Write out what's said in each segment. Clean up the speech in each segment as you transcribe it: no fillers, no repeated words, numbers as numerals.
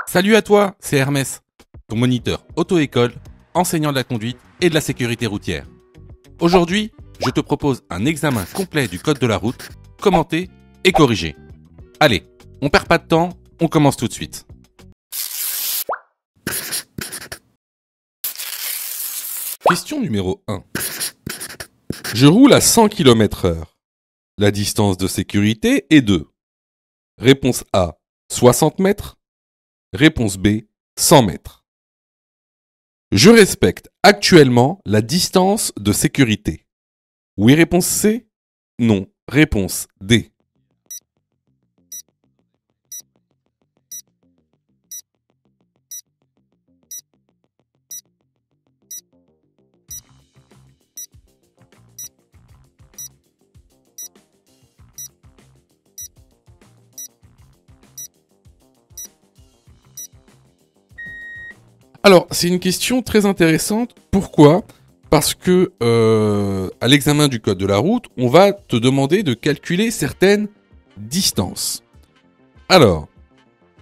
Salut à toi, c'est Hermès, ton moniteur auto-école, enseignant de la conduite et de la sécurité routière. Aujourd'hui, je te propose un examen complet du code de la route, commenté et corrigé. Allez, on perd pas de temps, on commence tout de suite. Question numéro 1. Je roule à 100 km/h. La distance de sécurité est de... Réponse A, 60 mètres. Réponse B, 100 mètres. Je respecte actuellement la distance de sécurité. Oui, réponse C. Non, réponse D. Alors, c'est une question très intéressante. Pourquoi ? Parce que à l'examen du code de la route, on va te demander de calculer certaines distances. Alors,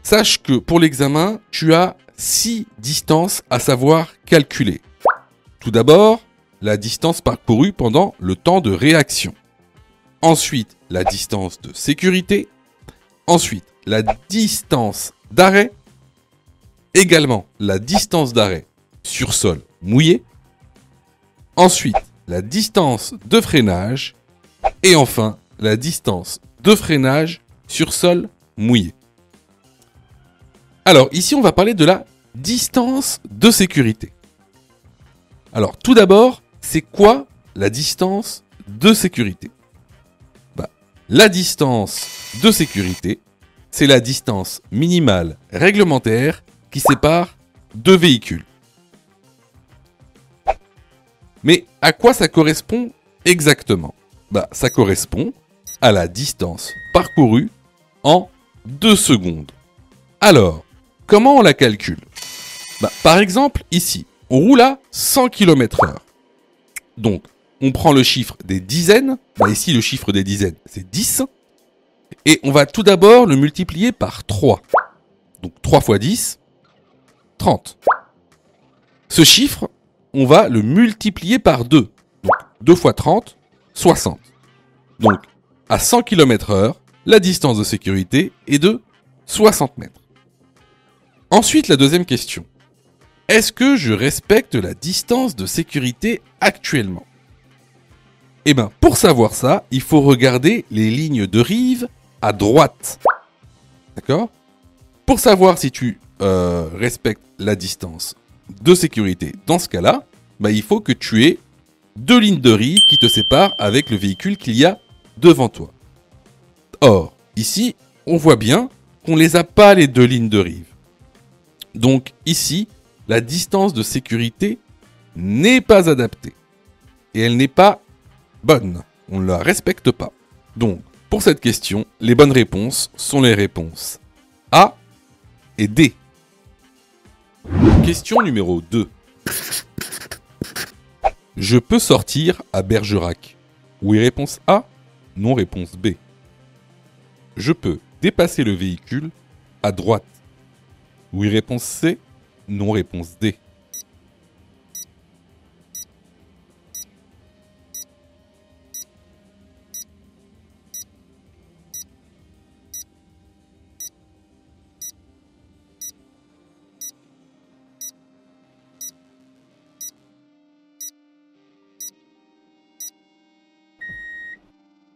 sache que pour l'examen, tu as 6 distances à savoir calculer. Tout d'abord, la distance parcourue pendant le temps de réaction. Ensuite, la distance de sécurité. Ensuite, la distance d'arrêt. Également, la distance d'arrêt sur sol mouillé. Ensuite, la distance de freinage. Et enfin, la distance de freinage sur sol mouillé. Alors, ici, on va parler de la distance de sécurité. Alors, tout d'abord, c'est quoi la distance de sécurité ? La distance de sécurité, c'est la distance minimale réglementaire qui sépare deux véhicules. Mais à quoi ça correspond exactement ? Ça correspond à la distance parcourue en 2 secondes. Alors, comment on la calcule ? Par exemple, ici, on roule à 100 km/h. Donc, on prend le chiffre des dizaines. Ici, le chiffre des dizaines, c'est 10. Et on va tout d'abord le multiplier par 3. Donc, 3 fois 10, 30. Ce chiffre, on va le multiplier par 2. Donc, 2 fois 30, 60. Donc, à 100 km/h, la distance de sécurité est de 60 mètres. Ensuite, la deuxième question. Est-ce que je respecte la distance de sécurité actuellement ? Pour savoir ça, il faut regarder les lignes de rive à droite. D'accord ? Pour savoir si tu respectes la distance de sécurité dans ce cas-là, il faut que tu aies 2 lignes de rive qui te séparent avec le véhicule qu'il y a devant toi. Or, ici, on voit bien qu'on ne les a pas les 2 lignes de rive. Donc ici, la distance de sécurité n'est pas adaptée. Et elle n'est pas bonne. On ne la respecte pas. Donc, pour cette question, les bonnes réponses sont les réponses A et D. Question numéro 2. Je peux sortir à Bergerac. Oui, réponse A. Non, réponse B. Je peux dépasser le véhicule à droite. Oui, réponse C. Non, réponse D.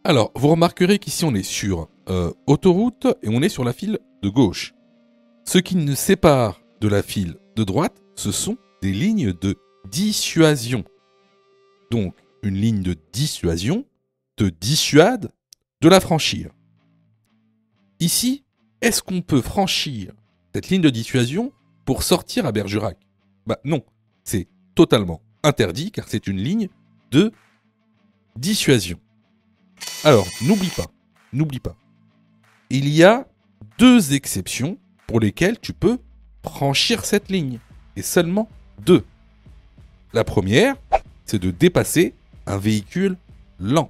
Alors, vous remarquerez qu'ici on est sur autoroute et on est sur la file de gauche. Ce qui nous sépare de la file de droite, ce sont des lignes de dissuasion. Donc, une ligne de dissuasion te dissuade de la franchir. Ici, est-ce qu'on peut franchir cette ligne de dissuasion pour sortir à Bergerac ? Non, c'est totalement interdit car c'est une ligne de dissuasion. Alors, n'oublie pas. Il y a 2 exceptions pour lesquelles tu peux franchir cette ligne. Et seulement 2. La première, c'est de dépasser un véhicule lent.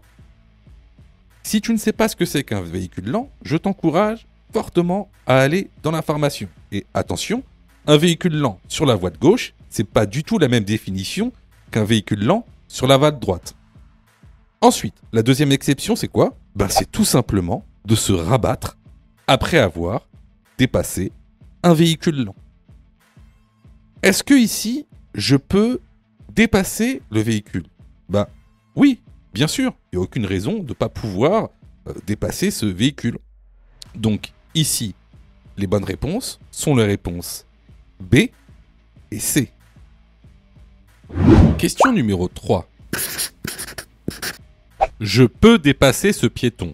Si tu ne sais pas ce que c'est qu'un véhicule lent, je t'encourage fortement à aller dans l'information. Et attention, un véhicule lent sur la voie de gauche, c'est pas du tout la même définition qu'un véhicule lent sur la voie de droite. Ensuite, la deuxième exception, c'est quoi? C'est tout simplement de se rabattre après avoir dépassé un véhicule lent. Est-ce que ici, je peux dépasser le véhicule? Oui, bien sûr, il n'y a aucune raison de ne pas pouvoir dépasser ce véhicule. Donc ici, les bonnes réponses sont les réponses B et C. Question numéro 3. Je peux dépasser ce piéton.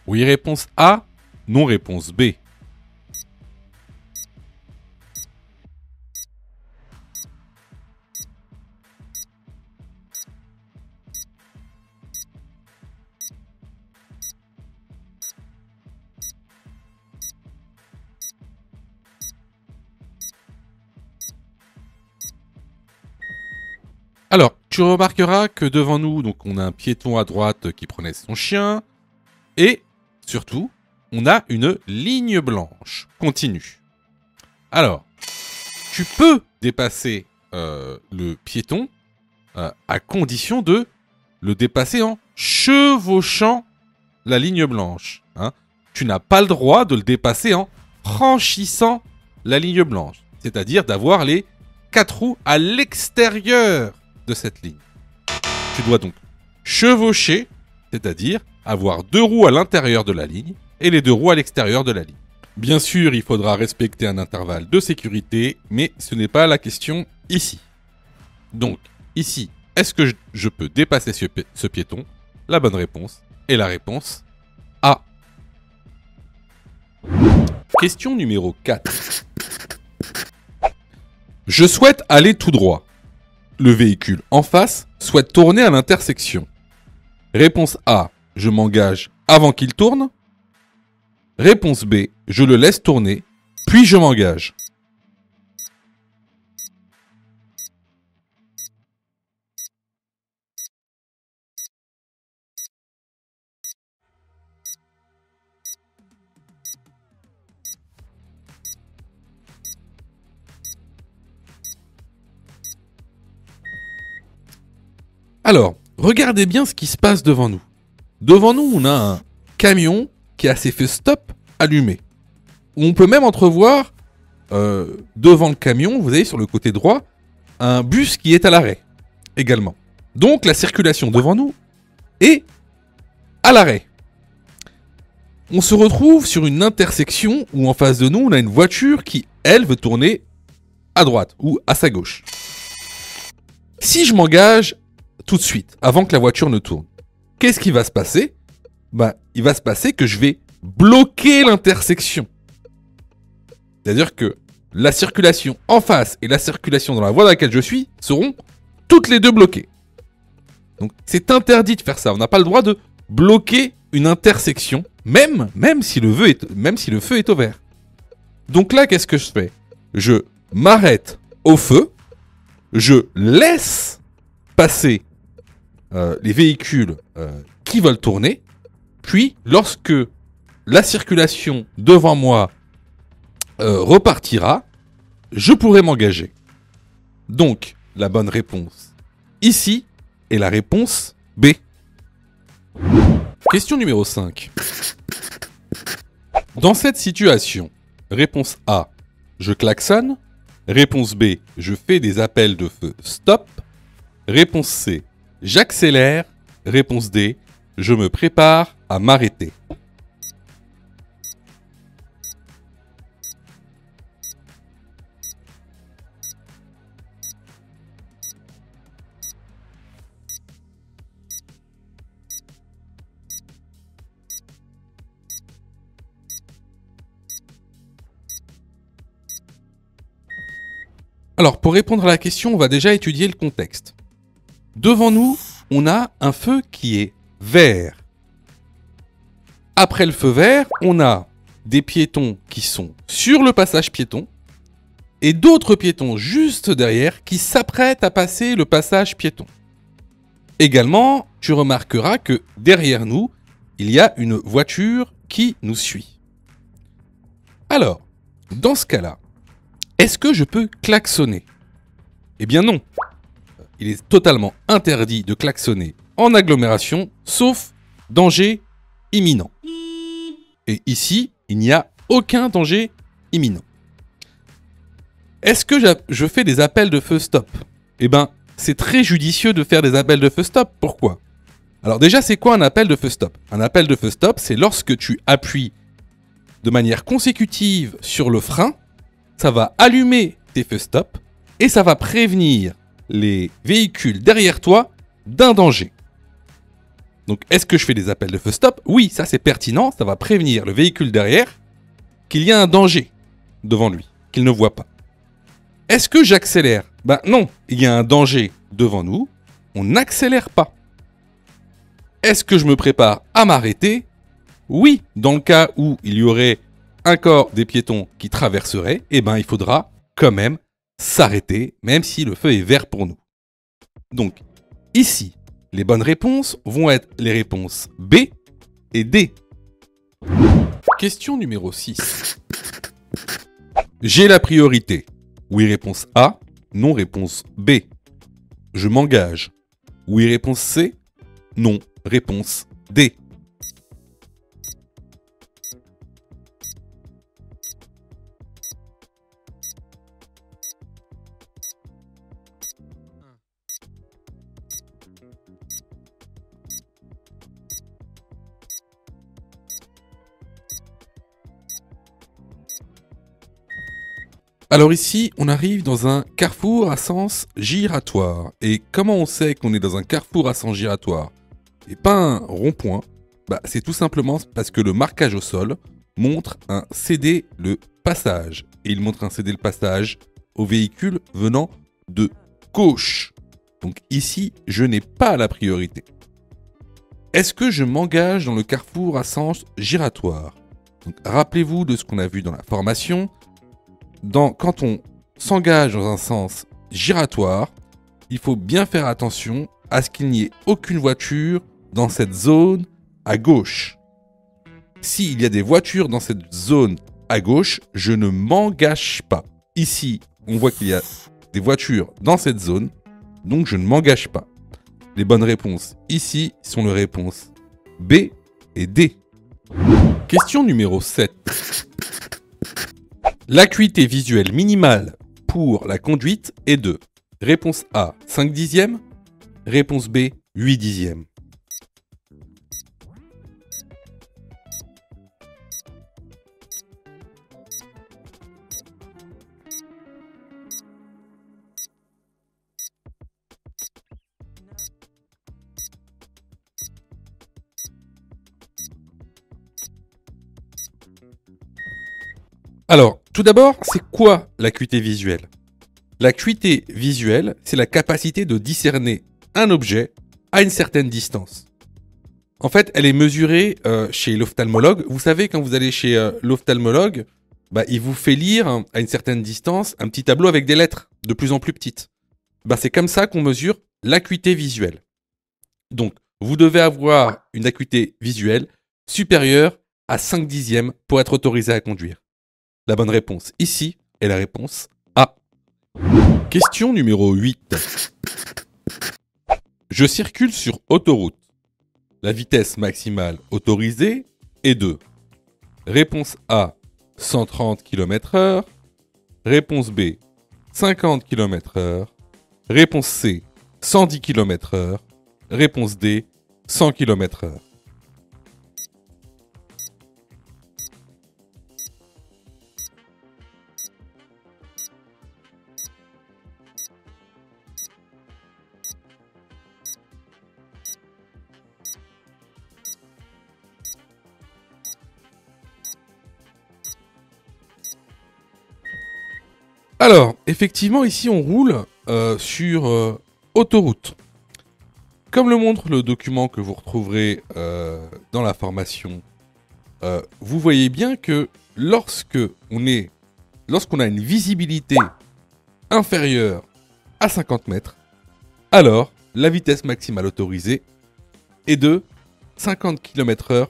Oui, réponse A. Non, réponse B. Alors, tu remarqueras que devant nous, donc on a un piéton à droite qui prenait son chien. Et, surtout, on a une ligne blanche continue. Alors, tu peux dépasser le piéton à condition de le dépasser en chevauchant la ligne blanche. Tu n'as pas le droit de le dépasser en franchissant la ligne blanche. C'est-à-dire d'avoir les 4 roues à l'extérieur de cette ligne. Tu dois donc chevaucher, c'est-à-dire avoir 2 roues à l'intérieur de la ligne et les 2 roues à l'extérieur de la ligne. Bien sûr, il faudra respecter un intervalle de sécurité, mais ce n'est pas la question ici. Donc, ici, est-ce que je peux dépasser ce piéton? La bonne réponse est la réponse A. Question numéro 4. Je souhaite aller tout droit. Le véhicule en face souhaite tourner à l'intersection. Réponse A, je m'engage avant qu'il tourne. Réponse B, je le laisse tourner, puis je m'engage. Alors, regardez bien ce qui se passe devant nous. Devant nous, on a un camion qui a ses feux stop allumés. On peut même entrevoir, devant le camion, vous avez sur le côté droit, un bus qui est à l'arrêt également. Donc la circulation devant nous est à l'arrêt. On se retrouve sur une intersection où en face de nous, on a une voiture qui, elle, veut tourner à droite ou à sa gauche. Si je m'engage tout de suite, avant que la voiture ne tourne, qu'est-ce qui va se passer? Il va se passer que je vais bloquer l'intersection. C'est-à-dire que la circulation en face et la circulation dans la voie dans laquelle je suis seront toutes les deux bloquées. Donc c'est interdit de faire ça. On n'a pas le droit de bloquer une intersection, même si le feu est au vert. Donc là, qu'est-ce que je fais? Je m'arrête au feu, je laisse passer les véhicules qui veulent tourner, puis lorsque la circulation devant moi repartira, je pourrai m'engager. Donc, la bonne réponse ici est la réponse B. Question numéro 5. Dans cette situation, réponse A, je klaxonne. Réponse B, je fais des appels de feu stop. Réponse C, j'accélère. Réponse D, je me prépare à m'arrêter. Alors, pour répondre à la question, on va déjà étudier le contexte. Devant nous, on a un feu qui est vert. Après le feu vert, on a des piétons qui sont sur le passage piéton et d'autres piétons juste derrière qui s'apprêtent à passer le passage piéton. Également, tu remarqueras que derrière nous, il y a une voiture qui nous suit. Alors, dans ce cas-là, Est-ce que je peux klaxonner? Eh bien non. Il est totalement interdit de klaxonner en agglomération, sauf danger imminent. Et ici, il n'y a aucun danger imminent. Est-ce que je fais des appels de feu stop? Eh bien, c'est très judicieux de faire des appels de feu stop. Pourquoi? Alors déjà, c'est quoi un appel de feu stop? Un appel de feu stop, c'est lorsque tu appuies de manière consécutive sur le frein, ça va allumer tes feux stop et ça va prévenir les véhicules derrière toi d'un danger. Donc, est-ce que je fais des appels de feu stop? Oui, ça c'est pertinent, ça va prévenir le véhicule derrière qu'il y a un danger devant lui, qu'il ne voit pas. Est-ce que j'accélère? Ben non, il y a un danger devant nous, on n'accélère pas. Est-ce que je me prépare à m'arrêter? Oui, dans le cas où il y aurait un corps des piétons qui traverserait, eh ben il faudra quand même s'arrêter, même si le feu est vert pour nous. Donc, ici, les bonnes réponses vont être les réponses B et D. Question numéro 6. J'ai la priorité. Oui, réponse A. Non, réponse B. Je m'engage. Oui, réponse C. Non, réponse D. Alors ici, on arrive dans un carrefour à sens giratoire. Et comment on sait qu'on est dans un carrefour à sens giratoire et pas un rond-point? C'est tout simplement parce que le marquage au sol montre un céder le passage. Et il montre un céder le passage au véhicule venant de gauche. Donc ici, je n'ai pas la priorité. Est-ce que je m'engage dans le carrefour à sens giratoire? Donc, rappelez-vous de ce qu'on a vu dans la formation. Quand on s'engage dans un sens giratoire, il faut bien faire attention à ce qu'il n'y ait aucune voiture dans cette zone à gauche. S'il y a des voitures dans cette zone à gauche, je ne m'engage pas. Ici, on voit qu'il y a des voitures dans cette zone, donc je ne m'engage pas. Les bonnes réponses ici sont les réponses B et D. Question numéro 7. L'acuité visuelle minimale pour la conduite est de réponse A 5 dixièmes, réponse B 8 dixièmes. Alors, tout d'abord, c'est quoi l'acuité visuelle? L'acuité visuelle, c'est la capacité de discerner un objet à une certaine distance. En fait, elle est mesurée chez l'ophtalmologue. Vous savez, quand vous allez chez l'ophtalmologue, il vous fait lire à une certaine distance un petit tableau avec des lettres de plus en plus petites. C'est comme ça qu'on mesure l'acuité visuelle. Donc, vous devez avoir une acuité visuelle supérieure à 5 dixièmes pour être autorisé à conduire. La bonne réponse ici est la réponse A. Question numéro 8. Je circule sur autoroute. La vitesse maximale autorisée est de réponse A 130 km/h, réponse B 50 km/h, réponse C 110 km/h, réponse D 100 km/h. Alors, effectivement, ici, on roule sur autoroute. Comme le montre le document que vous retrouverez dans la formation, vous voyez bien que lorsqu'on a une visibilité inférieure à 50 mètres, alors la vitesse maximale autorisée est de 50 km/h.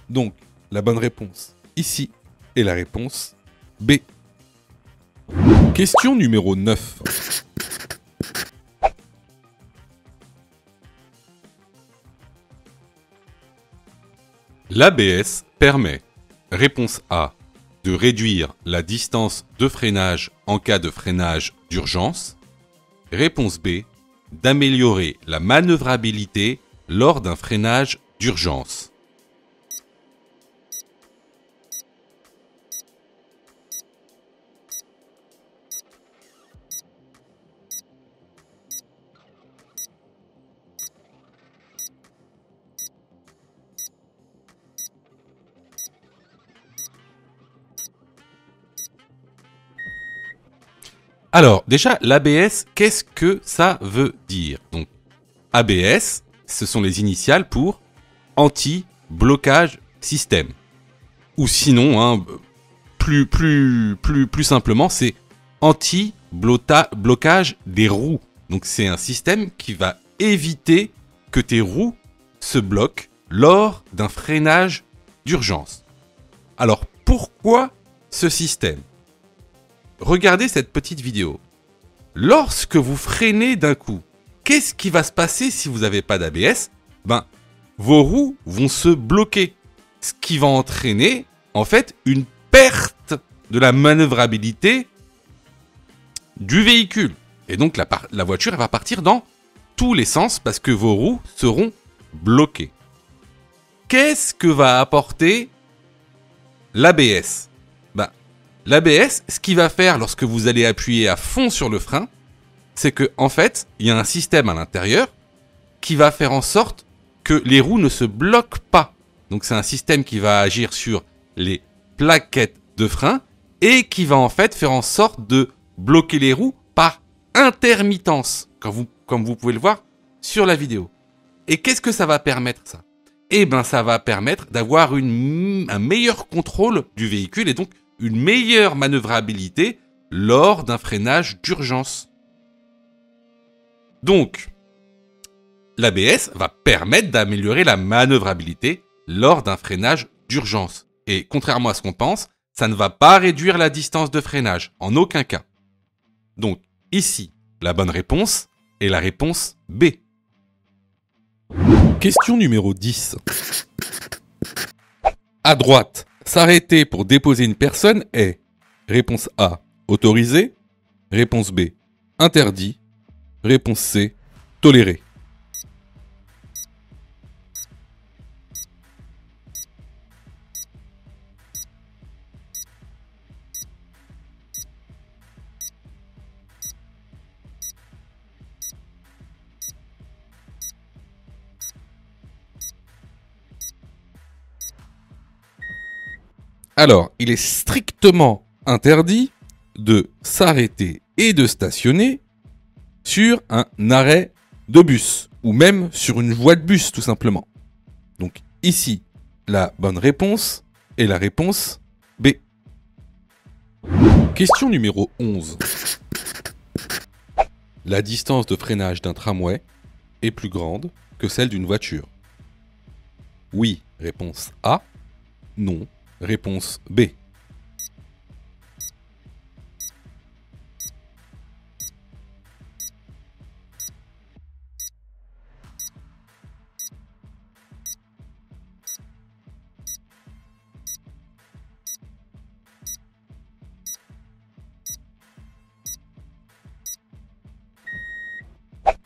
Donc, la bonne réponse ici est la réponse B. Question numéro 9. L'ABS permet, réponse A, de réduire la distance de freinage en cas de freinage d'urgence. Réponse B, d'améliorer la manœuvrabilité lors d'un freinage d'urgence. Alors, déjà, l'ABS, qu'est-ce que ça veut dire? Donc, ABS, ce sont les initiales pour anti-blocage système. Ou sinon, hein, plus simplement, c'est anti-blocage des roues. Donc, c'est un système qui va éviter que tes roues se bloquent lors d'un freinage d'urgence. Alors, pourquoi ce système? Regardez cette petite vidéo. Lorsque vous freinez d'un coup, qu'est-ce qui va se passer si vous n'avez pas d'ABS? Vos roues vont se bloquer. Ce qui va entraîner, en fait, une perte de la manœuvrabilité du véhicule. Et donc, la voiture, elle va partir dans tous les sens parce que vos roues seront bloquées. Qu'est-ce que va apporter l'ABS? L'ABS, ce qu'il va faire lorsque vous allez appuyer à fond sur le frein, c'est que en fait, il y a un système à l'intérieur qui va faire en sorte que les roues ne se bloquent pas. Donc c'est un système qui va agir sur les plaquettes de frein et qui va en fait faire en sorte de bloquer les roues par intermittence, comme vous pouvez le voir sur la vidéo. Et qu'est-ce que ça va permettre ça? Ça va permettre d'avoir un meilleur contrôle du véhicule et donc une meilleure manœuvrabilité lors d'un freinage d'urgence. Donc, l'ABS va permettre d'améliorer la manœuvrabilité lors d'un freinage d'urgence. Et contrairement à ce qu'on pense, ça ne va pas réduire la distance de freinage, en aucun cas. Donc, ici, la bonne réponse est la réponse B. Question numéro 10. À droite, s'arrêter pour déposer une personne est réponse A, autorisé, réponse B, interdit, réponse C, toléré. Alors, il est strictement interdit de s'arrêter et de stationner sur un arrêt de bus, ou même sur une voie de bus, tout simplement. Donc ici, la bonne réponse est la réponse B. Question numéro 11. La distance de freinage d'un tramway est plus grande que celle d'une voiture. Oui, réponse A. Non, réponse B.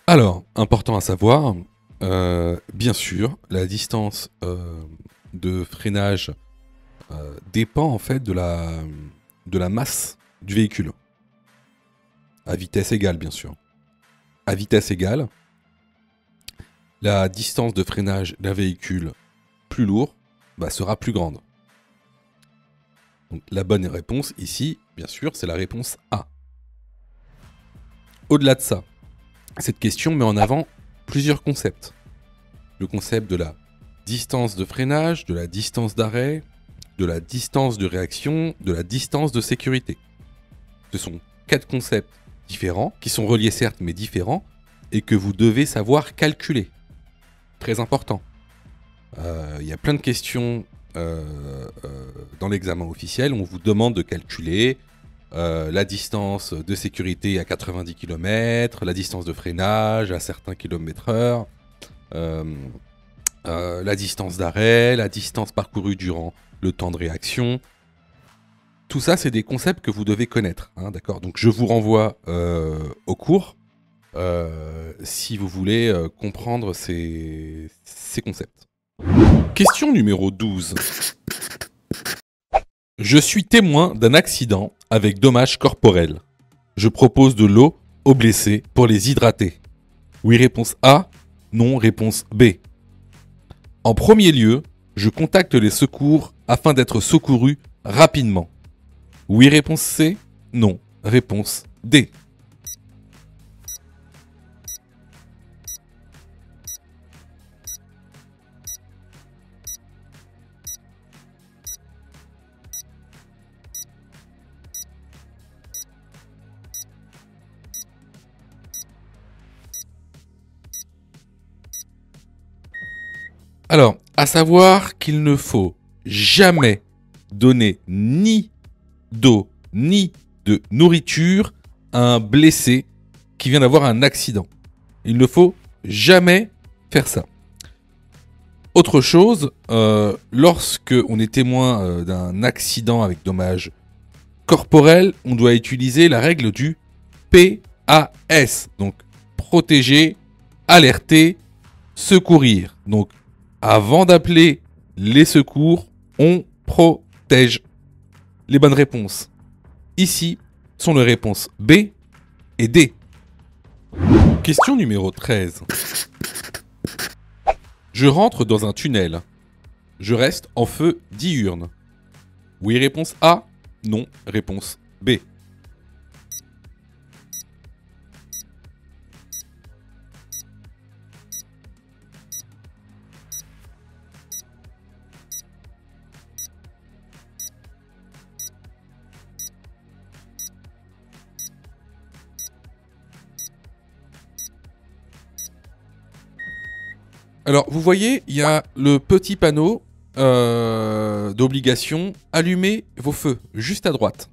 Alors, important à savoir, bien sûr, la distance de freinage dépend en fait de la masse du véhicule. À vitesse égale, bien sûr. À vitesse égale, la distance de freinage d'un véhicule plus lourd sera plus grande. Donc, la bonne réponse ici, bien sûr, c'est la réponse A. Au-delà de ça, cette question met en avant plusieurs concepts. Le concept de la distance de freinage, de la distance d'arrêt, de la distance de réaction, de la distance de sécurité. Ce sont 4 concepts différents, qui sont reliés certes, mais différents, et que vous devez savoir calculer. Très important. Il y a plein de questions dans l'examen officiel, on vous demande de calculer la distance de sécurité à 90 km, la distance de freinage à certains km/h, la distance d'arrêt, la distance parcourue durant le temps de réaction. Tout ça, c'est des concepts que vous devez connaître, hein, d'accord ? Donc je vous renvoie au cours si vous voulez comprendre ces concepts. Question numéro 12. Je suis témoin d'un accident avec dommages corporels. Je propose de l'eau aux blessés pour les hydrater. Oui, réponse A. Non, réponse B. En premier lieu, je contacte les secours afin d'être secouru rapidement. Oui, réponse C. Non, réponse D. Alors, à savoir qu'il ne faut jamais donner ni d'eau ni de nourriture à un blessé qui vient d'avoir un accident. Il ne faut jamais faire ça. Autre chose, lorsque on est témoin d'un accident avec dommages corporels, on doit utiliser la règle du PAS. Donc, protéger, alerter, secourir. Donc, avant d'appeler les secours, on protège. Les bonnes réponses ici sont les réponses B et D. Question numéro 13. Je rentre dans un tunnel. Je reste en feu diurne. Oui, réponse A. Non, réponse B. Alors, vous voyez, il y a le petit panneau d'obligation « Allumez vos feux » juste à droite.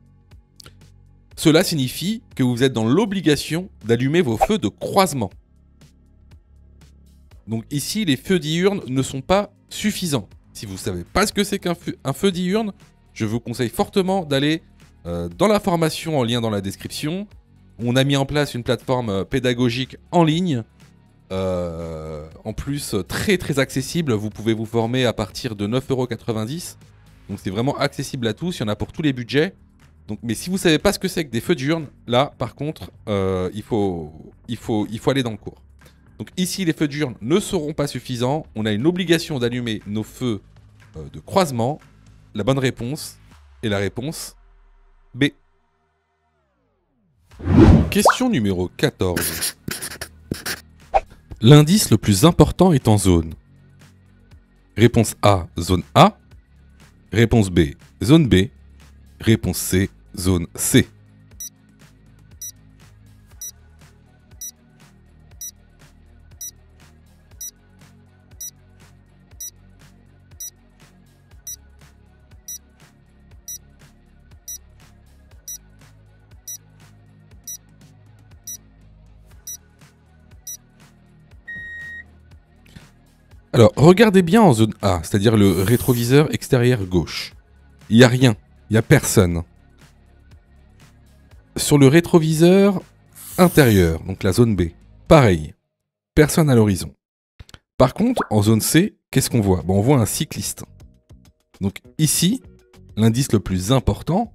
Cela signifie que vous êtes dans l'obligation d'allumer vos feux de croisement. Donc ici, les feux diurnes ne sont pas suffisants. Si vous ne savez pas ce que c'est qu'un feu diurne, je vous conseille fortement d'aller dans la formation en lien dans la description. On a mis en place une plateforme pédagogique en ligne. En plus, très très accessible. Vous pouvez vous former à partir de 9,90 €. Donc c'est vraiment accessible à tous. Il y en a pour tous les budgets. Donc, mais si vous ne savez pas ce que c'est que des feux diurnes, là par contre, il faut aller dans le cours. Donc ici, les feux diurnes ne seront pas suffisants. On a une obligation d'allumer nos feux de croisement. La bonne réponse est la réponse B. Question numéro 14. L'indice le plus important est en zone. Réponse A, zone A. Réponse B, zone B. Réponse C, zone C. Alors, regardez bien en zone A, c'est-à-dire le rétroviseur extérieur gauche. Il n'y a rien, il n'y a personne. Sur le rétroviseur intérieur, donc la zone B, pareil, personne à l'horizon. Par contre, en zone C, qu'est-ce qu'on voit ? On voit un cycliste. Donc ici, l'indice le plus important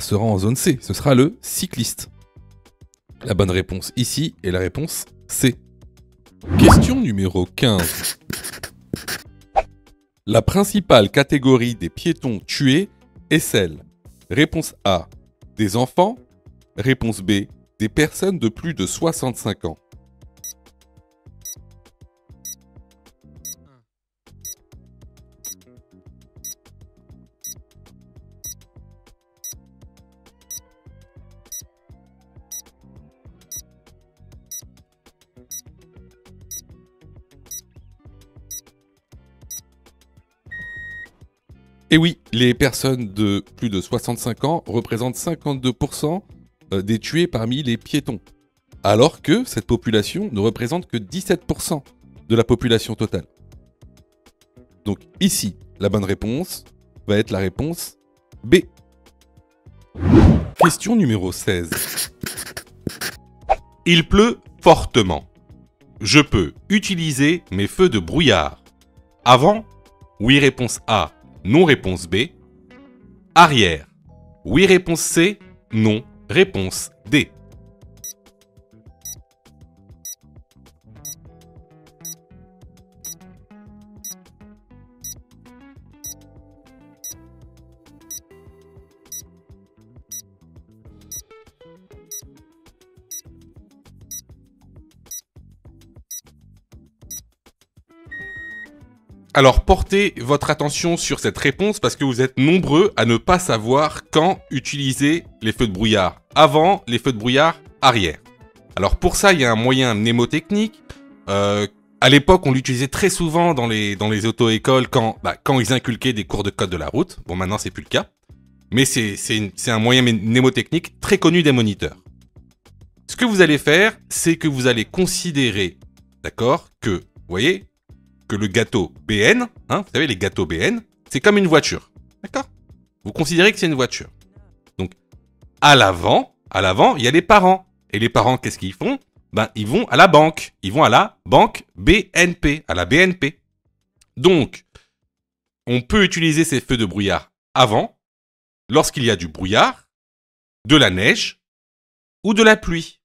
sera en zone C, ce sera le cycliste. La bonne réponse ici est la réponse C. Question numéro 15. La principale catégorie des piétons tués est celle. Réponse A, des enfants. Réponse B, des personnes de plus de 65 ans. Et oui, les personnes de plus de 65 ans représentent 52% des tués parmi les piétons, alors que cette population ne représente que 17% de la population totale. Donc ici, la bonne réponse va être la réponse B. Question numéro 16. Il pleut fortement. Je peux utiliser mes feux de brouillard. Avant, oui réponse A, non réponse B. Arrière, oui réponse C, non réponse D. Alors portez votre attention sur cette réponse parce que vous êtes nombreux à ne pas savoir quand utiliser les feux de brouillard. Avant, les feux de brouillard arrière. Alors pour ça, il y a un moyen mnémotechnique. À l'époque, on l'utilisait très souvent dans les auto-écoles quand ils inculquaient des cours de code de la route. Bon, maintenant, c'est plus le cas. Mais c'est un moyen mnémotechnique très connu des moniteurs. Ce que vous allez faire, c'est que vous allez considérer, d'accord, vous voyez, que le gâteau BN, vous savez, les gâteaux BN, c'est comme une voiture. D'accord ? Vous considérez que c'est une voiture. Donc, à l'avant, il y a les parents. Et les parents, qu'est-ce qu'ils font ? Ils vont à la banque. Ils vont à la banque BNP, à la BNP. Donc, on peut utiliser ces feux de brouillard avant, lorsqu'il y a du brouillard, de la neige ou de la pluie.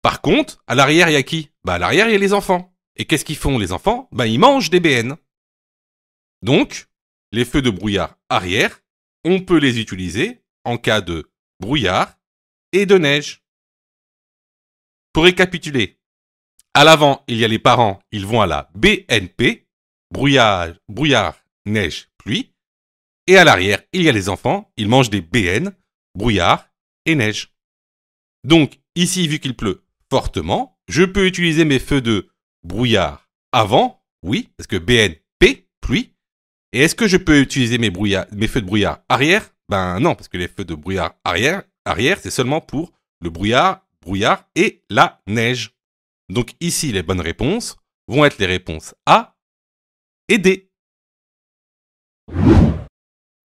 Par contre, à l'arrière, il y a qui ? À l'arrière, il y a les enfants. Et qu'est-ce qu'ils font les enfants ? Ils mangent des BN. Donc, les feux de brouillard arrière, on peut les utiliser en cas de brouillard et de neige. Pour récapituler, à l'avant, il y a les parents, ils vont à la BNP, brouillard, neige, pluie. Et à l'arrière, il y a les enfants, ils mangent des BN, brouillard et neige. Donc, ici, vu qu'il pleut fortement, je peux utiliser mes feux de brouillard avant, oui, parce que BNP, pluie. Et est-ce que je peux utiliser mes feux de brouillard arrière ? Non, parce que les feux de brouillard arrière, c'est seulement pour le brouillard et la neige. Donc ici, les bonnes réponses vont être les réponses A et D.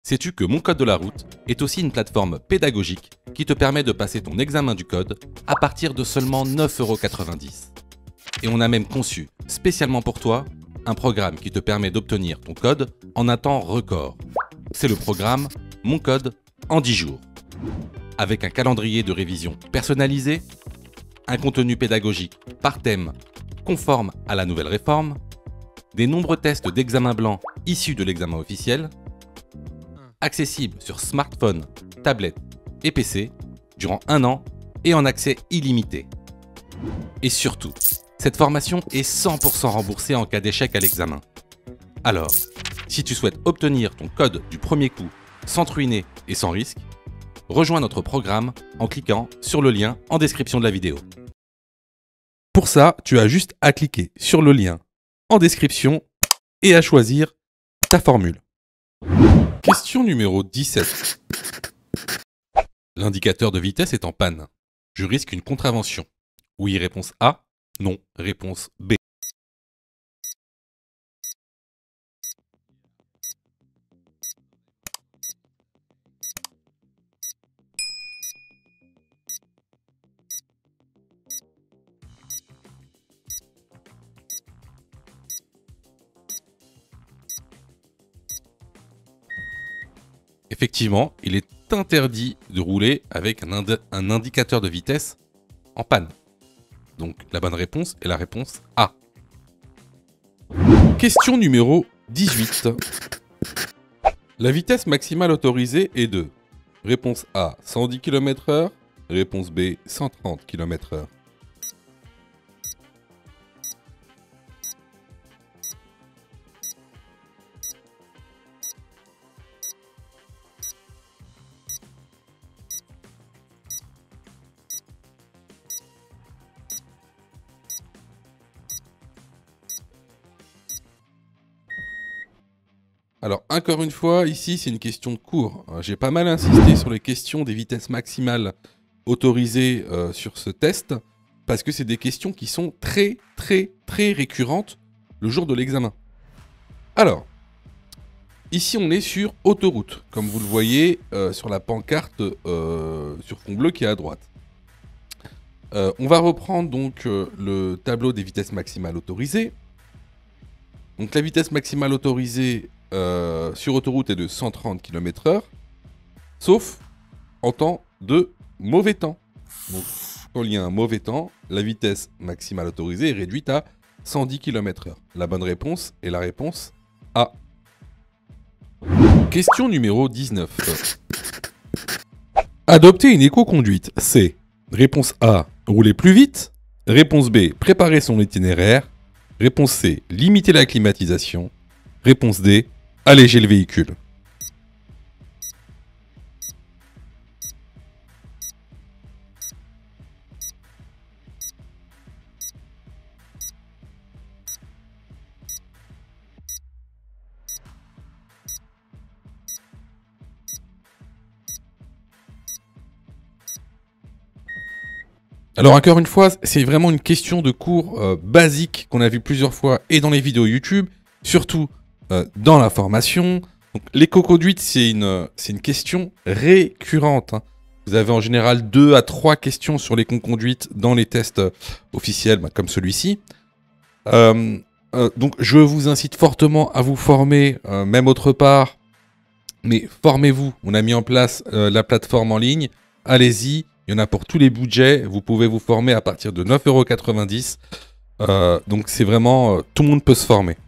Sais-tu que Mon Code de la route est aussi une plateforme pédagogique qui te permet de passer ton examen du code à partir de seulement 9,90 €. Et on a même conçu, spécialement pour toi, un programme qui te permet d'obtenir ton code en un temps record. C'est le programme Mon Code en 10 jours. Avec un calendrier de révision personnalisé, un contenu pédagogique par thème conforme à la nouvelle réforme, des nombreux tests d'examen blanc issus de l'examen officiel, accessible sur smartphone, tablette et PC durant 1 an et en accès illimité. Et surtout, cette formation est 100% remboursée en cas d'échec à l'examen. Alors, si tu souhaites obtenir ton code du premier coup sans te ruiner et sans risque, rejoins notre programme en cliquant sur le lien en description de la vidéo. Pour ça, tu as juste à cliquer sur le lien en description et à choisir ta formule. Question numéro 17. L'indicateur de vitesse est en panne. Je risque une contravention. Oui, réponse A. Non, réponse B. Effectivement, il est interdit de rouler avec un indicateur de vitesse en panne. Donc la bonne réponse est la réponse A. Question numéro 18. La vitesse maximale autorisée est de réponse A 110 km/h, réponse B 130 km/h. Alors, encore une fois, ici, c'est une question de cours. J'ai pas mal insisté sur les questions des vitesses maximales autorisées sur ce test, parce que c'est des questions qui sont très récurrentes le jour de l'examen. Alors, ici, on est sur autoroute, comme vous le voyez sur la pancarte sur fond bleu qui est à droite. On va reprendre donc le tableau des vitesses maximales autorisées. Donc la vitesse maximale autorisée sur autoroute est de 130 km/h, sauf en temps de mauvais temps. Donc quand il y a un mauvais temps, la vitesse maximale autorisée est réduite à 110 km/h. La bonne réponse est la réponse A. Question numéro 19. Adopter une éco-conduite, c'est réponse A, rouler plus vite. Réponse B, préparer son itinéraire. Réponse C, limiter la climatisation. Réponse D, alléger le véhicule. Alors encore une fois, c'est vraiment une question de cours basique qu'on a vu plusieurs fois et dans les vidéos YouTube, surtout dans la formation. Donc, l'éco-conduite, c'est une question récurrente. Hein. Vous avez en général 2 à 3 questions sur l'éco-conduite dans les tests officiels, comme celui-ci. Donc je vous incite fortement à vous former, même autre part. Mais formez-vous, on a mis en place la plateforme en ligne, allez-y. Il y en a pour tous les budgets. Vous pouvez vous former à partir de 9,90 €. Donc c'est vraiment... tout le monde peut se former.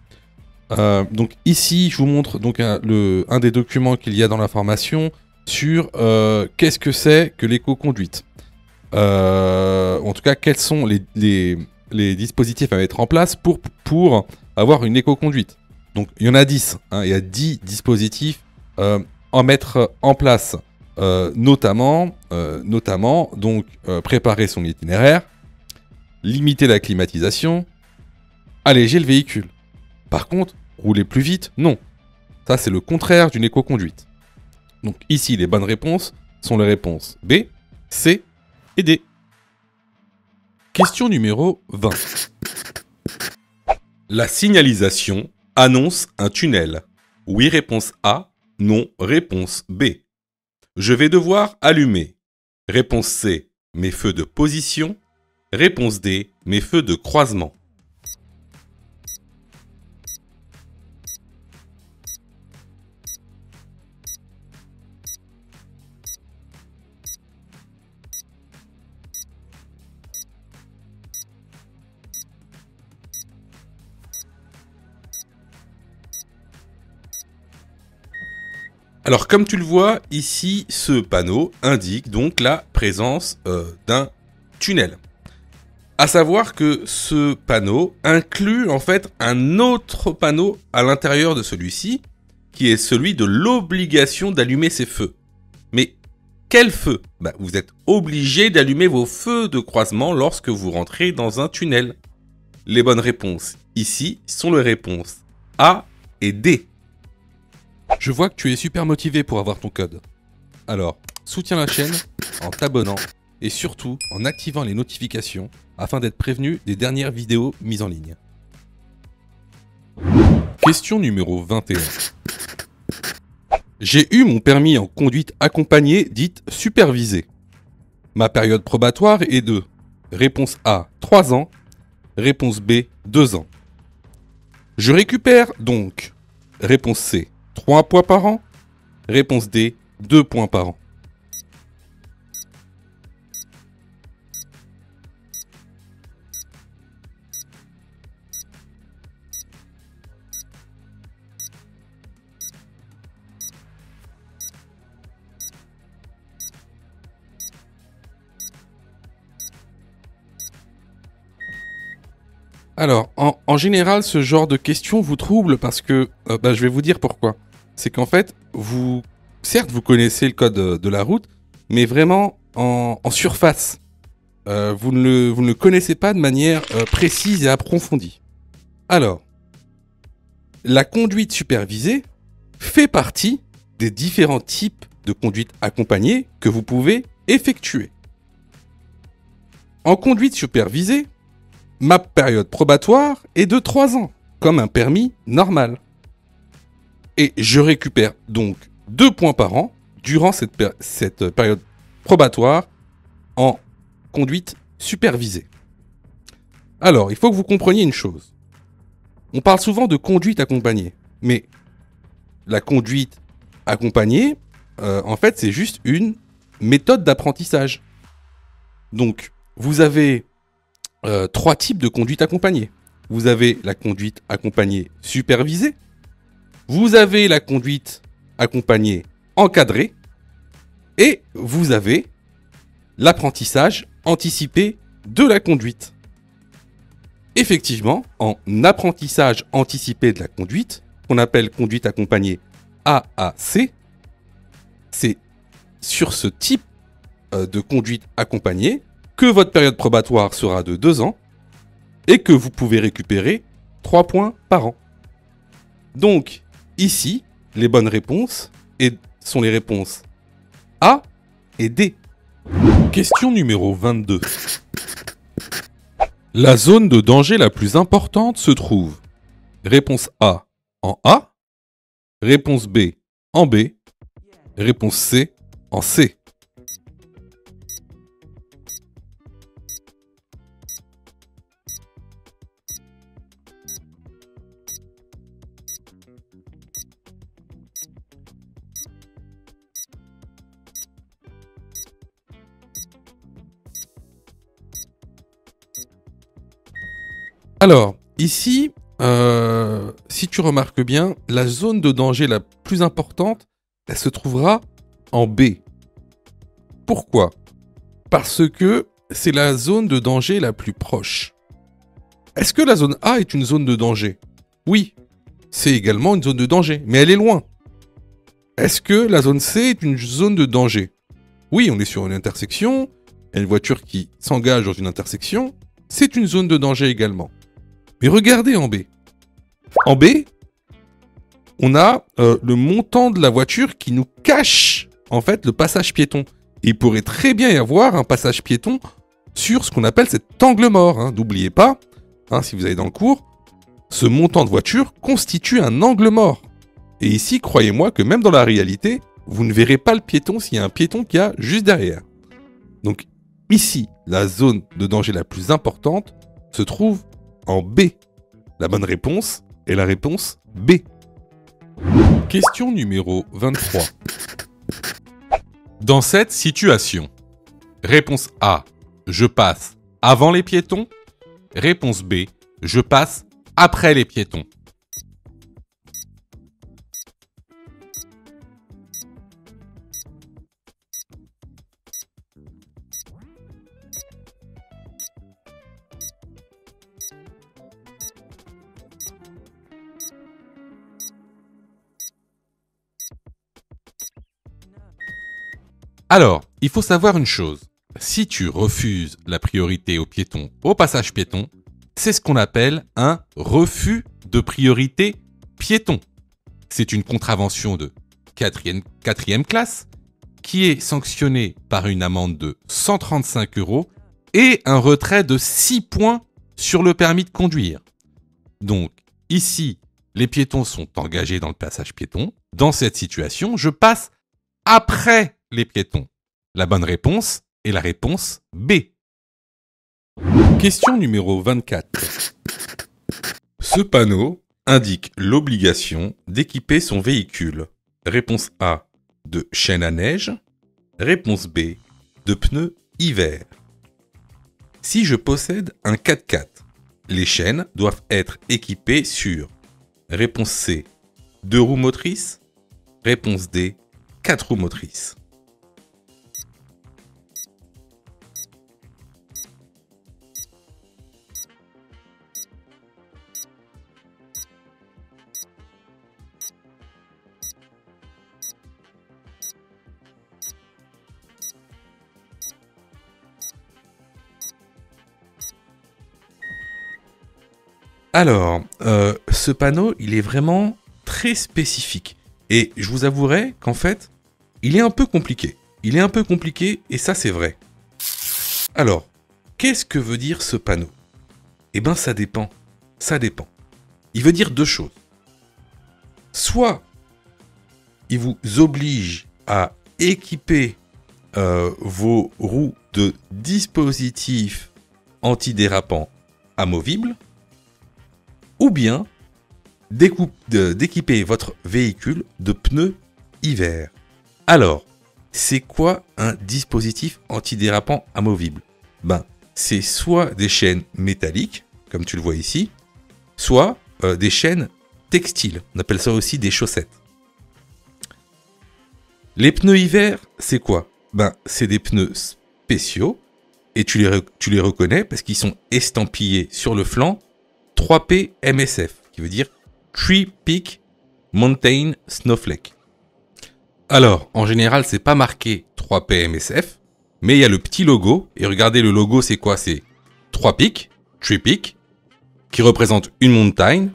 Donc ici, je vous montre donc un des documents qu'il y a dans la formation sur qu'est-ce que c'est que l'éco-conduite. En tout cas, quels sont les dispositifs à mettre en place pour avoir une éco-conduite. Donc il y en a 10. Hein, il y a 10 dispositifs à mettre en place. Notamment donc préparer son itinéraire, limiter la climatisation, alléger le véhicule. Par contre, rouler plus vite, non. Ça, c'est le contraire d'une éco-conduite. Donc ici, les bonnes réponses sont les réponses B, C et D. Question numéro 20. La signalisation annonce un tunnel. Oui, réponse A. Non, réponse B. Je vais devoir allumer. Réponse C, mes feux de position. Réponse D, mes feux de croisement. Alors comme tu le vois, ici, ce panneau indique donc la présence d'un tunnel. À savoir que ce panneau inclut en fait un autre panneau à l'intérieur de celui-ci, qui est celui de l'obligation d'allumer ces feux. Mais quel feu ? Vous êtes obligé d'allumer vos feux de croisement lorsque vous rentrez dans un tunnel. Les bonnes réponses ici sont les réponses A et D. Je vois que tu es super motivé pour avoir ton code. Alors, soutiens la chaîne en t'abonnant et surtout en activant les notifications afin d'être prévenu des dernières vidéos mises en ligne. Question numéro 21. J'ai eu mon permis en conduite accompagnée dite supervisée. Ma période probatoire est de réponse A, 3 ans, réponse B, 2 ans. Je récupère donc réponse C, 3 points par an. Réponse D, 2 points par an. Alors, en général, ce genre de questions vous trouble parce que, je vais vous dire pourquoi. C'est qu'en fait, certes, vous connaissez le code de la route, mais vraiment en surface. Vous ne le connaissez pas de manière précise et approfondie. Alors, la conduite supervisée, fait partie des différents types de conduite accompagnée que vous pouvez effectuer. En conduite supervisée, ma période probatoire est de 3 ans, comme un permis normal. Et je récupère donc 2 points par an durant cette période probatoire en conduite supervisée. Alors, il faut que vous compreniez une chose. On parle souvent de conduite accompagnée, mais la conduite accompagnée, en fait, c'est juste une méthode d'apprentissage. Donc, vous avez 3 types de conduite accompagnée. Vous avez la conduite accompagnée supervisée, vous avez la conduite accompagnée encadrée, et vous avez l'apprentissage anticipé de la conduite. Effectivement, en apprentissage anticipé de la conduite, qu'on appelle conduite accompagnée AAC, c'est sur ce type de conduite accompagnée que votre période probatoire sera de 2 ans et que vous pouvez récupérer 3 points par an. Donc, ici, les bonnes réponses sont les réponses A et D. Question numéro 22. La zone de danger la plus importante se trouve. Réponse A en A. Réponse B en B. Réponse C en C. Alors, ici, si tu remarques bien, la zone de danger la plus importante, elle se trouvera en B. Pourquoi ? Parce que c'est la zone de danger la plus proche. Est-ce que la zone A est une zone de danger ? Oui, c'est également une zone de danger, mais elle est loin. Est-ce que la zone C est une zone de danger ? Oui, on est sur une intersection, il y a une voiture qui s'engage dans une intersection, c'est une zone de danger également. Mais regardez en B. En B, on a le montant de la voiture qui nous cache en fait le passage piéton. Et il pourrait très bien y avoir un passage piéton sur ce qu'on appelle cet angle mort. Hein. N'oubliez pas, si vous allez dans le cours, ce montant de voiture constitue un angle mort. Et ici, croyez-moi que même dans la réalité, vous ne verrez pas le piéton s'il y a un piéton qui a juste derrière. Donc ici, la zone de danger la plus importante se trouve en B. La bonne réponse est la réponse B. Question numéro 23. Dans cette situation, réponse A, je passe avant les piétons. Réponse B, je passe après les piétons. Alors, il faut savoir une chose. Si tu refuses la priorité aux piétons au passage piéton, c'est ce qu'on appelle un refus de priorité piéton. C'est une contravention de quatrième classe qui est sanctionnée par une amende de 135 € et un retrait de 6 points sur le permis de conduire. Donc, ici, les piétons sont engagés dans le passage piéton. Dans cette situation, je passe après les piétons. La bonne réponse est la réponse B. Question numéro 24. Ce panneau indique l'obligation d'équiper son véhicule. Réponse A, de chaîne à neige. Réponse B, de pneus hiver. Si je possède un 4x4, les chaînes doivent être équipées sur réponse C, 2 roues motrices. Réponse D, 4 roues motrices. Alors, ce panneau, il est vraiment très spécifique. Et je vous avouerai qu'en fait, il est un peu compliqué. Il est un peu compliqué et ça c'est vrai. Alors, qu'est-ce que veut dire ce panneau? Eh ben ça dépend. Ça dépend. Il veut dire deux choses. Soit il vous oblige à équiper vos roues de dispositifs antidérapants amovibles, ou bien d'équiper votre véhicule de pneus hiver. Alors, c'est quoi un dispositif antidérapant amovible? Ben, c'est soit des chaînes métalliques, comme tu le vois ici, soit des chaînes textiles. On appelle ça aussi des chaussettes. Les pneus hiver, c'est quoi? Ben, c'est des pneus spéciaux et tu les reconnais parce qu'ils sont estampillés sur le flanc 3P MSF, qui veut dire Three Peak Mountain Snowflake. Alors, en général, c'est pas marqué 3P MSF, mais il y a le petit logo, et regardez le logo, c'est quoi? C'est 3 pics, Three Peak, qui représente une montagne,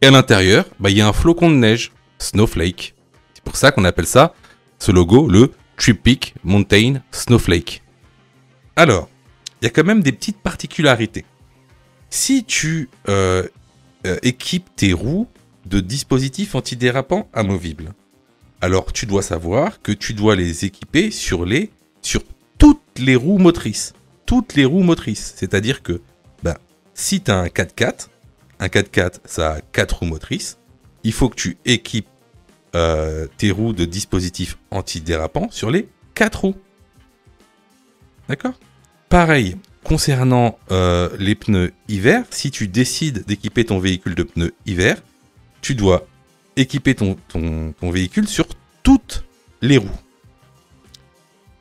et à l'intérieur, il y a un flocon de neige, Snowflake. C'est pour ça qu'on appelle ça, ce logo, le Three Peak Mountain Snowflake. Alors, il y a quand même des petites particularités. Si tu équipes tes roues de dispositifs antidérapants amovibles, alors tu dois savoir que tu dois les équiper sur toutes les roues motrices. Toutes les roues motrices. C'est-à-dire que si tu as un 4x4, ça a 4 roues motrices, il faut que tu équipes tes roues de dispositifs antidérapants sur les 4 roues. D'accord? Pareil, concernant les pneus hiver, si tu décides d'équiper ton véhicule de pneus hiver, tu dois équiper ton véhicule sur toutes les roues.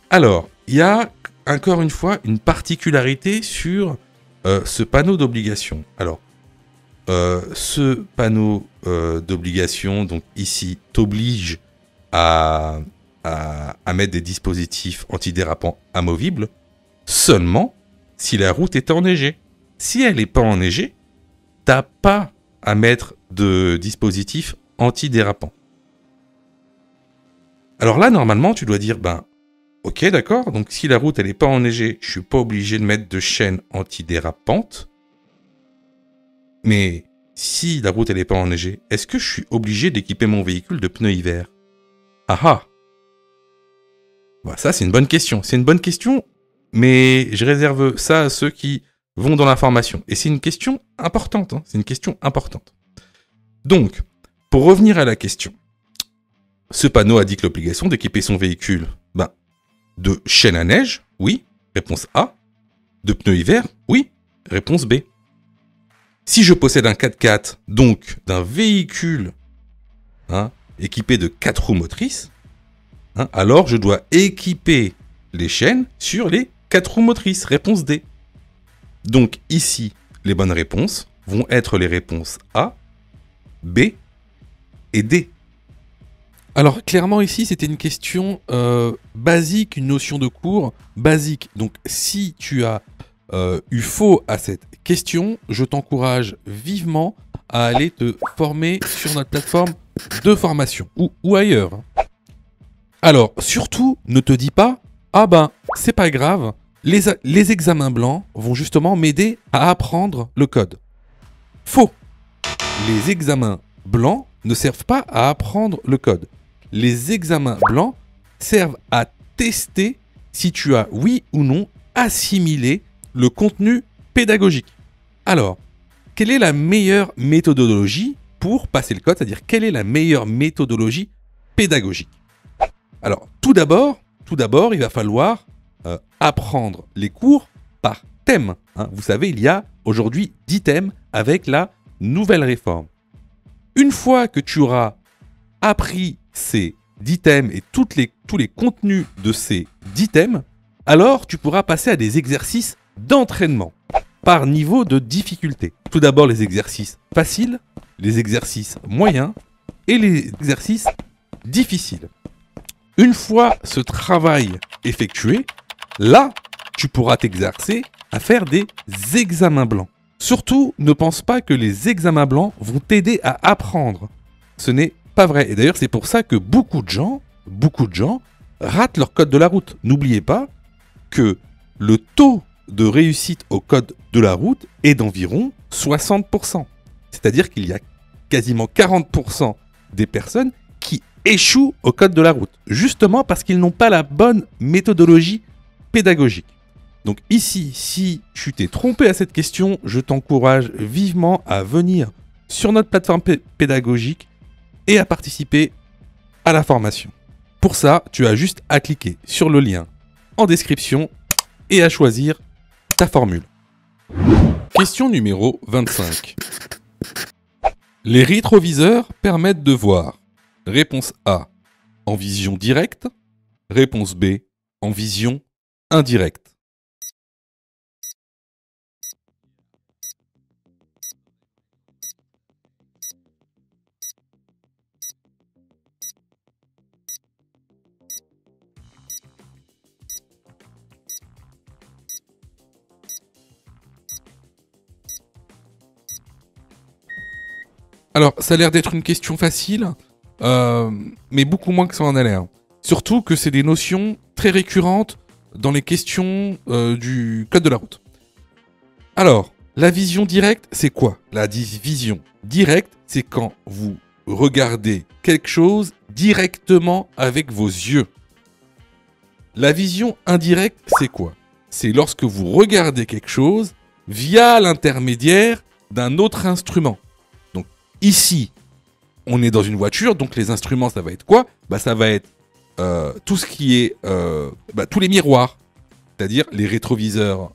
Alors, il y a encore une fois une particularité sur ce panneau d'obligation. Alors, ce panneau d'obligation, donc ici, t'oblige à mettre des dispositifs antidérapants amovibles seulement si la route est enneigée. Si elle n'est pas enneigée, t'as pas à mettre de dispositifs antidérapants. Alors là, normalement, tu dois dire, ok, d'accord, donc si la route elle n'est pas enneigée, je suis pas obligé de mettre de chaîne antidérapante. Mais si la route elle n'est pas enneigée, est-ce que je suis obligé d'équiper mon véhicule de pneus hiver? Ah ah. Ça, c'est une bonne question. C'est une bonne question, mais je réserve ça à ceux qui vont dans l'information. Et c'est une question importante. C'est une question importante. Donc, pour revenir à la question, ce panneau indique l'obligation d'équiper son véhicule de chaîne à neige, oui, réponse A. De pneus hiver, oui, réponse B. Si je possède un 4x4, donc d'un véhicule équipé de 4 roues motrices, alors je dois équiper les chaînes sur les 4 roues motrices, réponse D. Donc ici, les bonnes réponses vont être les réponses A, B et D. Alors clairement ici c'était une question basique, une notion de cours basique. Donc si tu as eu faux à cette question, je t'encourage vivement à aller te former sur notre plateforme de formation ou ailleurs. Alors surtout ne te dis pas c'est pas grave, les examens blancs vont justement m'aider à apprendre le code. Faux. Les examens blancs ne servent pas à apprendre le code. Les examens blancs servent à tester si tu as, oui ou non, assimilé le contenu pédagogique. Alors, quelle est la meilleure méthodologie pour passer le code? C'est-à-dire, quelle est la meilleure méthodologie pédagogique? Alors, tout d'abord, il va falloir apprendre les cours par thème. Vous savez, il y a aujourd'hui 10 thèmes avec la nouvelle réforme. Une fois que tu auras appris ces 10 thèmes et tous les contenus de ces 10 thèmes, alors tu pourras passer à des exercices d'entraînement par niveau de difficulté. Tout d'abord les exercices faciles, les exercices moyens et les exercices difficiles. Une fois ce travail effectué, là, tu pourras t'exercer à faire des examens blancs. Surtout, ne pense pas que les examens blancs vont t'aider à apprendre. Ce n'est pas vrai. Et d'ailleurs, c'est pour ça que beaucoup de gens ratent leur code de la route. N'oubliez pas que le taux de réussite au code de la route est d'environ 60%. C'est-à-dire qu'il y a quasiment 40% des personnes qui échouent au code de la route, justement parce qu'ils n'ont pas la bonne méthodologie pédagogique. Donc ici, si tu t'es trompé à cette question, je t'encourage vivement à venir sur notre plateforme pédagogique et à participer à la formation. Pour ça, tu as juste à cliquer sur le lien en description et à choisir ta formule. Question numéro 25. Les rétroviseurs permettent de voir. Réponse A, en vision directe. Réponse B, en vision indirecte. Alors, ça a l'air d'être une question facile, mais beaucoup moins que ça en a l'air. Surtout que c'est des notions très récurrentes dans les questions du code de la route. Alors, la vision directe, c'est quoi? La vision directe, c'est quand vous regardez quelque chose directement avec vos yeux. La vision indirecte, c'est quoi? C'est lorsque vous regardez quelque chose via l'intermédiaire d'un autre instrument. Donc ici, on est dans une voiture, donc les instruments, ça va être quoi? Ça va être tout ce qui est tous les miroirs, c'est-à-dire les rétroviseurs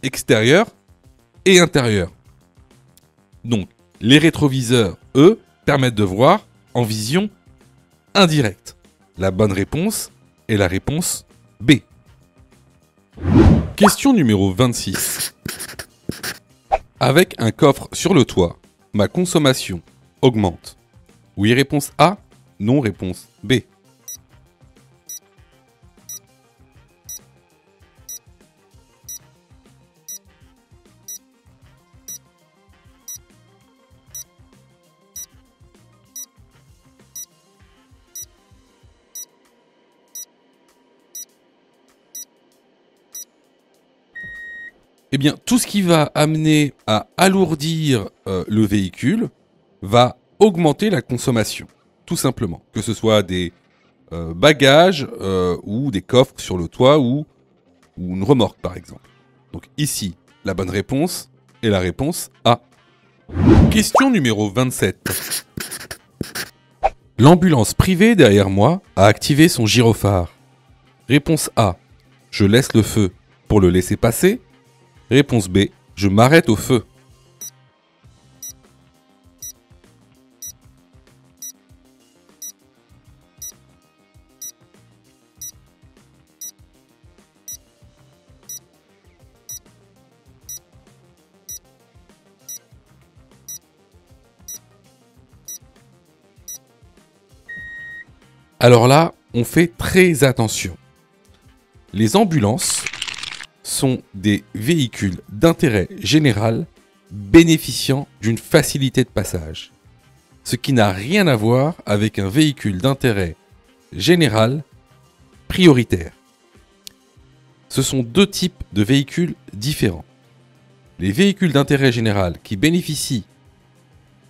extérieurs et intérieurs. Donc les rétroviseurs, eux, permettent de voir en vision indirecte. La bonne réponse est la réponse B. Question numéro 26. Avec un coffre sur le toit, ma consommation augmente. Oui, réponse A. Non, réponse B. Eh bien, tout ce qui va amener à alourdir le véhicule va augmenter la consommation, tout simplement. Que ce soit des bagages ou des coffres sur le toit ou une remorque, par exemple. Donc ici, la bonne réponse est la réponse A. Question numéro 27. L'ambulance privée derrière moi a activé son gyrophare. Réponse A. Je laisse le feu pour le laisser passer. Réponse B. Je m'arrête au feu. Alors là, on fait très attention. Les ambulances sont des véhicules d'intérêt général bénéficiant d'une facilité de passage. Ce qui n'a rien à voir avec un véhicule d'intérêt général prioritaire. Ce sont deux types de véhicules différents. Les véhicules d'intérêt général qui bénéficient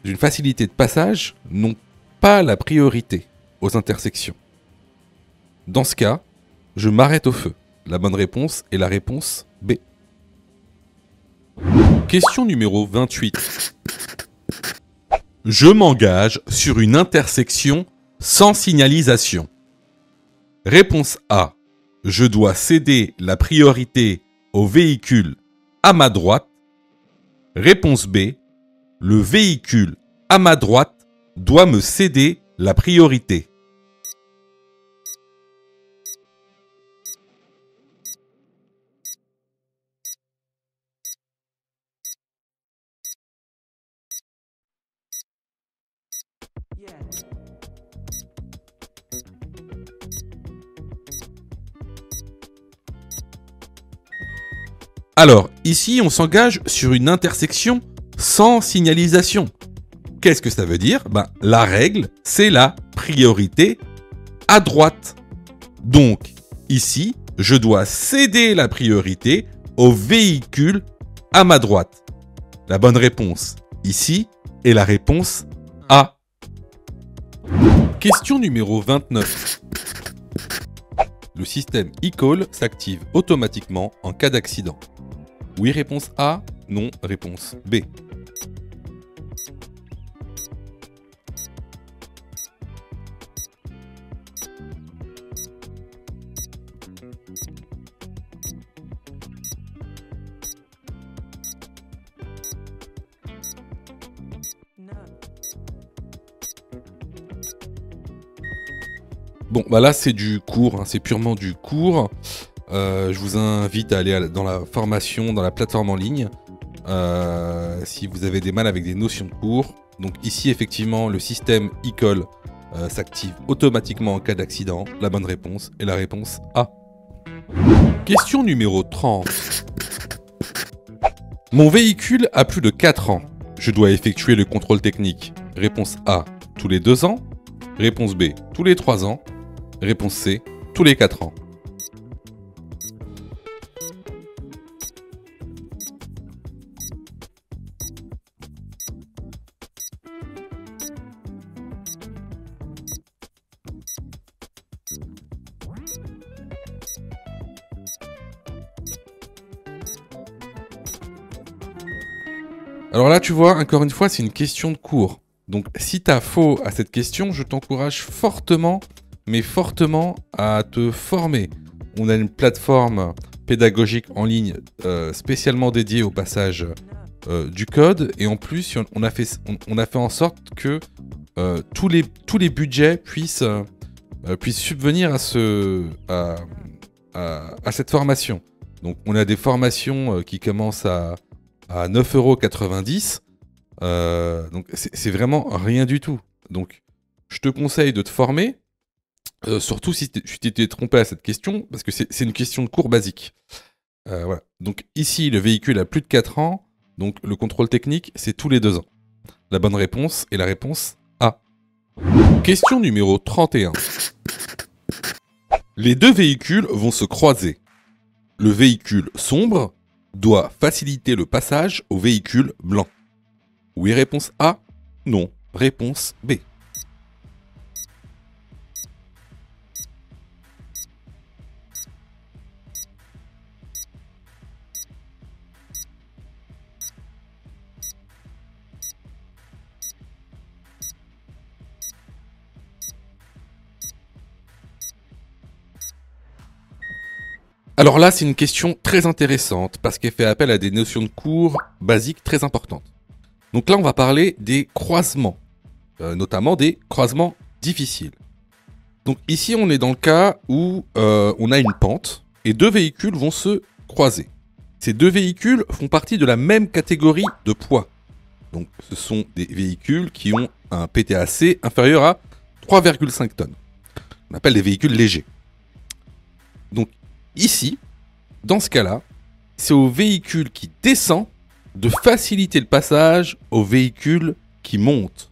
d'une facilité de passage n'ont pas la priorité aux intersections. Dans ce cas, je m'arrête au feu. La bonne réponse est la réponse B. Question numéro 28. Je m'engage sur une intersection sans signalisation. Réponse A. Je dois céder la priorité au véhicule à ma droite. Réponse B. Le véhicule à ma droite doit me céder la priorité. Alors, ici, on s'engage sur une intersection sans signalisation. Qu'est-ce que ça veut dire? La règle, c'est la priorité à droite. Donc, ici, je dois céder la priorité au véhicule à ma droite. La bonne réponse, ici, est la réponse A. Question numéro 29. Le système e-call s'active automatiquement en cas d'accident. Oui, réponse A. Non, réponse B. Bon, là c'est du cours, c'est purement du cours. Je vous invite à aller dans la formation, dans la plateforme en ligne, si vous avez des mal avec des notions de cours. Donc ici effectivement le système e-call s'active automatiquement en cas d'accident. La bonne réponse est la réponse A. Question numéro 30. Mon véhicule a plus de 4 ans. Je dois effectuer le contrôle technique. Réponse A, tous les 2 ans. Réponse B, tous les 3 ans. Réponse C, tous les 4 ans. Alors là, tu vois, encore une fois, c'est une question de cours. Donc, si tu as faux à cette question, je t'encourage fortement, mais fortement, à te former. On a une plateforme pédagogique en ligne spécialement dédiée au passage du code. Et en plus, on a fait en sorte que tous les budgets puissent subvenir à cette formation. Donc, on a des formations qui commencent à 9,90 €. Donc, c'est vraiment rien du tout. Donc, je te conseille de te former, surtout si tu t'étais trompé à cette question, parce que c'est une question de cours basique. Voilà. Donc, ici, le véhicule a plus de 4 ans, donc le contrôle technique, c'est tous les 2 ans. La bonne réponse est la réponse A. Question numéro 31. Les deux véhicules vont se croiser. Le véhicule sombre doit faciliter le passage au véhicule blanc. Oui, réponse A. Non, réponse B. Alors là, c'est une question très intéressante parce qu'elle fait appel à des notions de cours basiques très importantes. Donc là, on va parler des croisements, notamment des croisements difficiles. Donc ici, on est dans le cas où on a une pente et deux véhicules vont se croiser. Ces deux véhicules font partie de la même catégorie de poids. Donc ce sont des véhicules qui ont un PTAC inférieur à 3,5 tonnes. On appelle des véhicules légers. Donc ici, dans ce cas-là, c'est au véhicule qui descend de faciliter le passage au véhicule qui monte,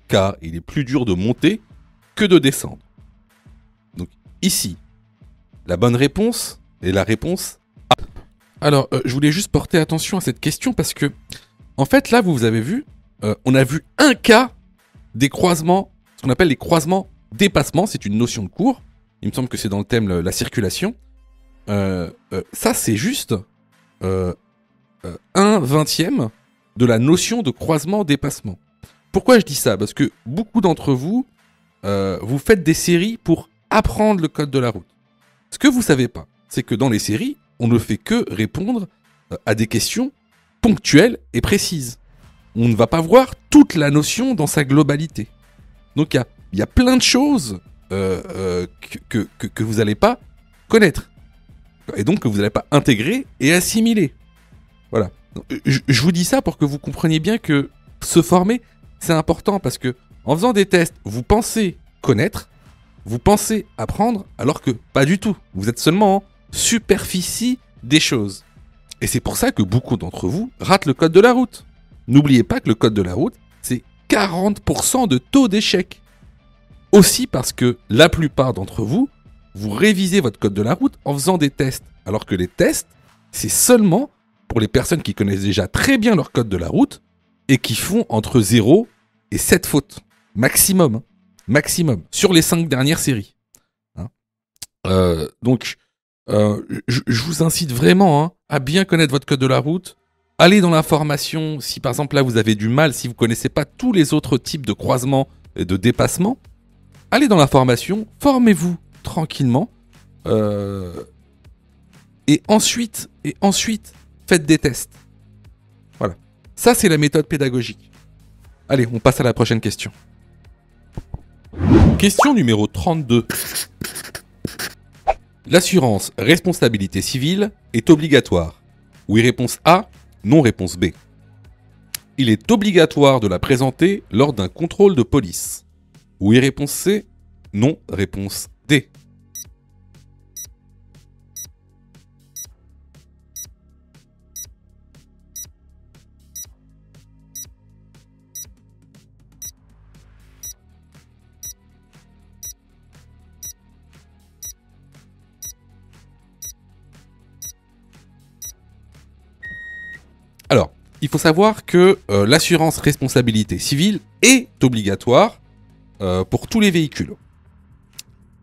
car il est plus dur de monter que de descendre. Donc ici, la bonne réponse est la réponse A. Alors, je voulais juste porter attention à cette question parce que, en fait, là, vous avez vu, on a vu un cas des croisements, ce qu'on appelle les croisements dépassements, c'est une notion de cours. Il me semble que c'est dans le thème la circulation. Ça, c'est juste 1/20 de la notion de croisement-dépassement. Pourquoi je dis ça? Parce que beaucoup d'entre vous, vous faites des séries pour apprendre le code de la route. Ce que vous savez pas, c'est que dans les séries, on ne fait que répondre à des questions ponctuelles et précises. On ne va pas voir toute la notion dans sa globalité. Donc il y a plein de choses que vous n'allez pas connaître. Et donc que vous n'allez pas intégrer et assimiler. Voilà. Je vous dis ça pour que vous compreniez bien que se former, c'est important parce que en faisant des tests, vous pensez connaître, vous pensez apprendre, alors que pas du tout. Vous êtes seulement en superficie des choses. Et c'est pour ça que beaucoup d'entre vous ratent le code de la route. N'oubliez pas que le code de la route, c'est 40% de taux d'échec. Aussi parce que la plupart d'entre vous, vous révisez votre code de la route en faisant des tests. Alors que les tests, c'est seulement pour les personnes qui connaissent déjà très bien leur code de la route et qui font entre 0 et 7 fautes. Maximum. Maximum. Sur les 5 dernières séries. Donc, je vous incite vraiment à bien connaître votre code de la route. Allez dans la formation, si par exemple là vous avez du mal, si vous ne connaissez pas tous les autres types de croisements et de dépassements, allez dans la formation, formez-vous tranquillement, et ensuite, faites des tests. Voilà. Ça, c'est la méthode pédagogique. Allez, on passe à la prochaine question. Question numéro 32. L'assurance responsabilité civile est obligatoire. Oui, réponse A. Non, réponse B. Il est obligatoire de la présenter lors d'un contrôle de police. Oui, réponse C. Non, réponse D. Alors, il faut savoir que l'assurance responsabilité civile est obligatoire pour tous les véhicules.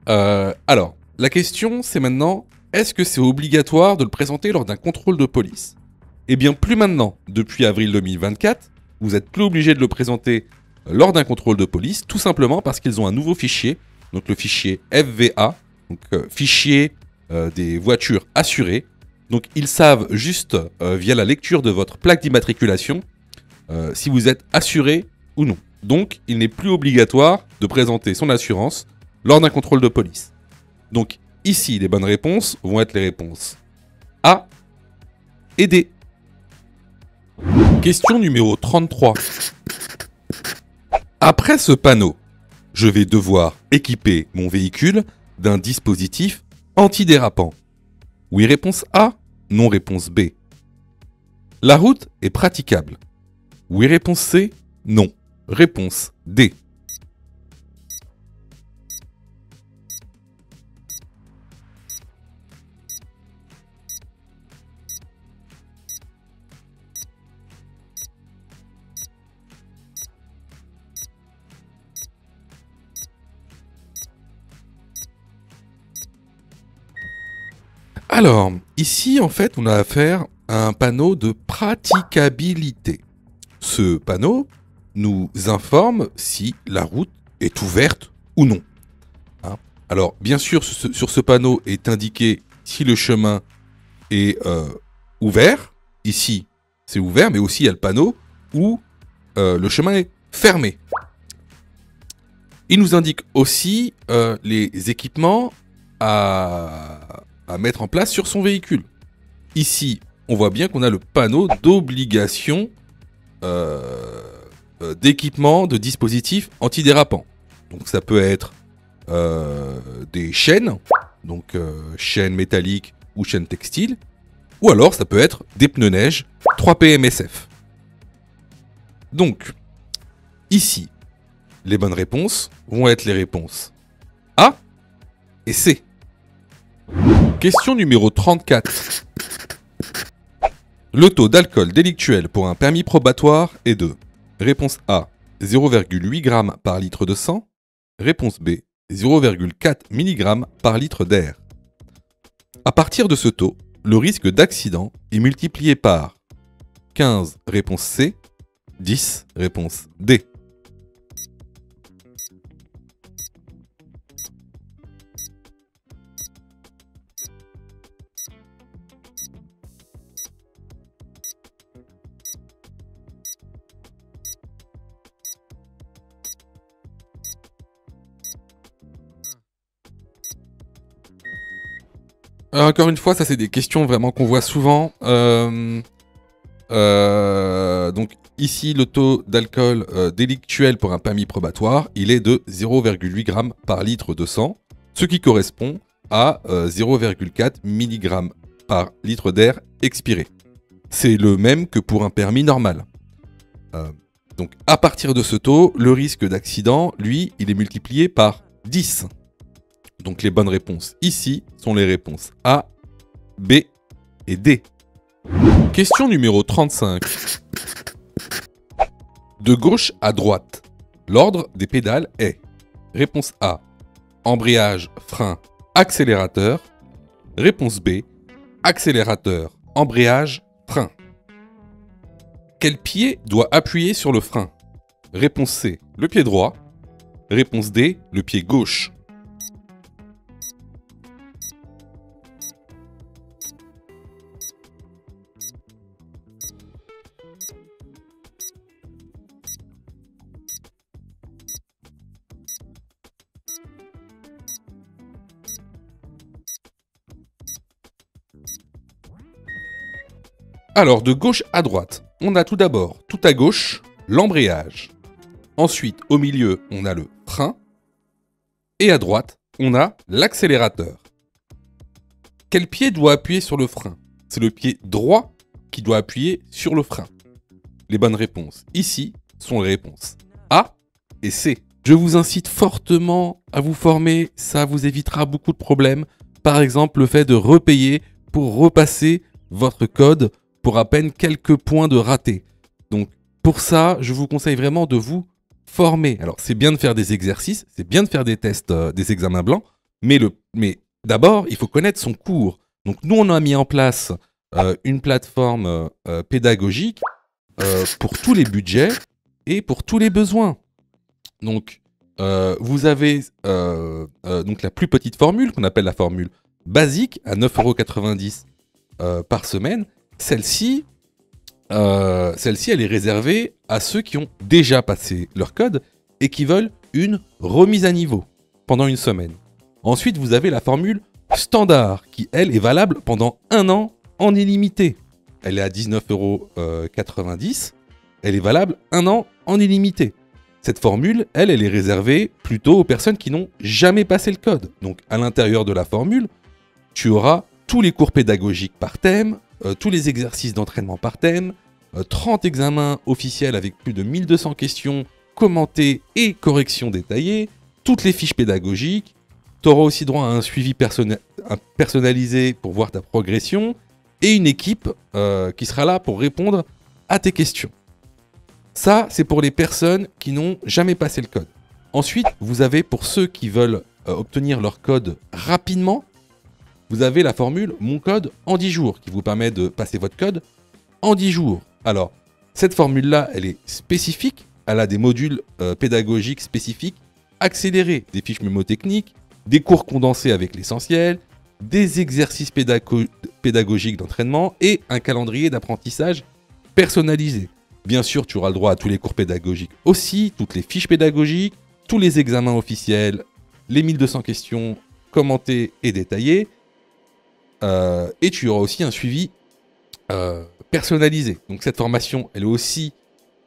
Alors, la question c'est maintenant, est-ce que c'est obligatoire de le présenter lors d'un contrôle de police ? Eh bien, plus maintenant, depuis avril 2024, vous n'êtes plus obligé de le présenter lors d'un contrôle de police, tout simplement parce qu'ils ont un nouveau fichier, donc le fichier FVA, donc fichier des voitures assurées. Donc ils savent juste, via la lecture de votre plaque d'immatriculation, si vous êtes assuré ou non. Donc il n'est plus obligatoire de présenter son assurance lors d'un contrôle de police. Donc ici, les bonnes réponses vont être les réponses A et D. Question numéro 33. Après ce panneau, je vais devoir équiper mon véhicule d'un dispositif antidérapant. Oui, réponse A. Non, réponse B. La route est praticable. Oui, réponse C. Non. Réponse D. Alors, ici, en fait, on a affaire à un panneau de praticabilité. Ce panneau nous informe si la route est ouverte ou non. Alors, bien sûr, sur ce panneau est indiqué si le chemin est ouvert. Ici, c'est ouvert, mais aussi il y a le panneau où le chemin est fermé. Il nous indique aussi les équipements à mettre en place sur son véhicule. Ici, on voit bien qu'on a le panneau d'obligation d'équipement de dispositifs antidérapants. Donc ça peut être des chaînes, donc chaînes métalliques ou chaînes textiles, ou alors ça peut être des pneus neige 3P MSF. Donc, ici, les bonnes réponses vont être les réponses A et C. Question numéro 34. Le taux d'alcool délictuel pour un permis probatoire est de réponse A, 0,8 g par litre de sang. Réponse B, 0,4 mg par litre d'air. À partir de ce taux, le risque d'accident est multiplié par 15, réponse C, 10, réponse D. Encore une fois, ça c'est des questions vraiment qu'on voit souvent. Donc ici, le taux d'alcool délictuel pour un permis probatoire, il est de 0,8 g par litre de sang, ce qui correspond à 0,4 mg par litre d'air expiré. C'est le même que pour un permis normal. Donc à partir de ce taux, le risque d'accident, lui, il est multiplié par 10. Donc les bonnes réponses ici sont les réponses A, B et D. Question numéro 35. De gauche à droite, l'ordre des pédales est: réponse A, embrayage, frein, accélérateur. Réponse B, accélérateur, embrayage, frein. Quel pied doit appuyer sur le frein? Réponse C, le pied droit. Réponse D, le pied gauche. Alors, de gauche à droite, on a tout d'abord, tout à gauche, l'embrayage. Ensuite, au milieu, on a le frein. Et à droite, on a l'accélérateur. Quel pied doit appuyer sur le frein? C'est le pied droit qui doit appuyer sur le frein. Les bonnes réponses ici sont les réponses A et C. Je vous incite fortement à vous former, ça vous évitera beaucoup de problèmes. Par exemple, le fait de repayer pour repasser votre code pour à peine quelques points de raté. Donc pour ça, je vous conseille vraiment de vous former. Alors c'est bien de faire des exercices, c'est bien de faire des tests, des examens blancs, mais d'abord, il faut connaître son cours. Donc nous, on a mis en place une plateforme pédagogique pour tous les budgets et pour tous les besoins. Donc vous avez donc la plus petite formule, qu'on appelle la formule basique, à 9,90 € par semaine. Celle-ci, elle est réservée à ceux qui ont déjà passé leur code et qui veulent une remise à niveau pendant une semaine. Ensuite, vous avez la formule standard qui, elle, est valable pendant 1 an en illimité. Elle est à 19,90 €. Elle est valable 1 an en illimité. Cette formule, elle est réservée plutôt aux personnes qui n'ont jamais passé le code. Donc, à l'intérieur de la formule, tu auras tous les cours pédagogiques par thème, tous les exercices d'entraînement par thème, 30 examens officiels avec plus de 1200 questions commentées et corrections détaillées, toutes les fiches pédagogiques. Tu auras aussi droit à un suivi personnalisé pour voir ta progression et une équipe qui sera là pour répondre à tes questions. Ça, c'est pour les personnes qui n'ont jamais passé le code. Ensuite, vous avez pour ceux qui veulent obtenir leur code rapidement, vous avez la formule Mon code en 10 jours qui vous permet de passer votre code en 10 jours. Alors, cette formule-là, elle est spécifique. Elle a des modules pédagogiques spécifiques, accélérés, des fiches mémotechniques, des cours condensés avec l'essentiel, des exercices pédagogiques d'entraînement et un calendrier d'apprentissage personnalisé. Bien sûr, tu auras le droit à tous les cours pédagogiques aussi, toutes les fiches pédagogiques, tous les examens officiels, les 1200 questions commentées et détaillées. Et tu auras aussi un suivi personnalisé. Donc cette formation, elle est aussi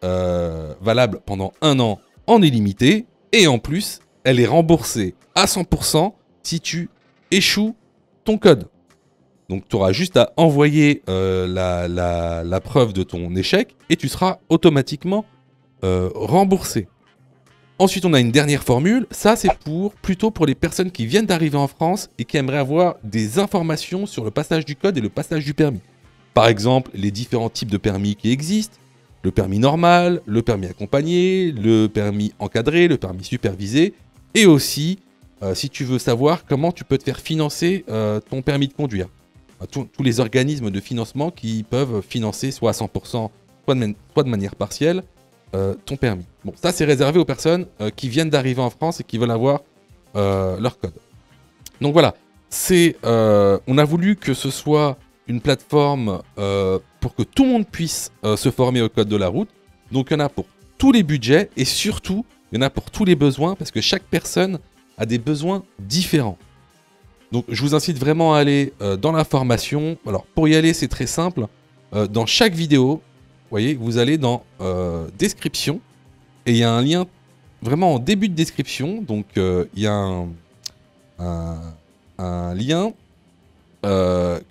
valable pendant 1 an en illimité. Et en plus, elle est remboursée à 100% si tu échoues ton code. Donc tu auras juste à envoyer la preuve de ton échec et tu seras automatiquement remboursé. Ensuite, on a une dernière formule. Ça, c'est plutôt pour les personnes qui viennent d'arriver en France et qui aimeraient avoir des informations sur le passage du code et le passage du permis. Par exemple, les différents types de permis qui existent. Le permis normal, le permis accompagné, le permis encadré, le permis supervisé. Et aussi, si tu veux savoir comment tu peux te faire financer ton permis de conduire. Tous les organismes de financement qui peuvent financer soit à 100%, soit de manière partielle, ton permis. Bon, ça c'est réservé aux personnes qui viennent d'arriver en France et qui veulent avoir leur code. Donc voilà, on a voulu que ce soit une plateforme pour que tout le monde puisse se former au code de la route. Donc il y en a pour tous les budgets et surtout, il y en a pour tous les besoins parce que chaque personne a des besoins différents. Donc je vous incite vraiment à aller dans la formation. Alors pour y aller, c'est très simple. Dans chaque vidéo, vous voyez, vous allez dans description et il y a un lien vraiment en début de description. Donc il y a un lien,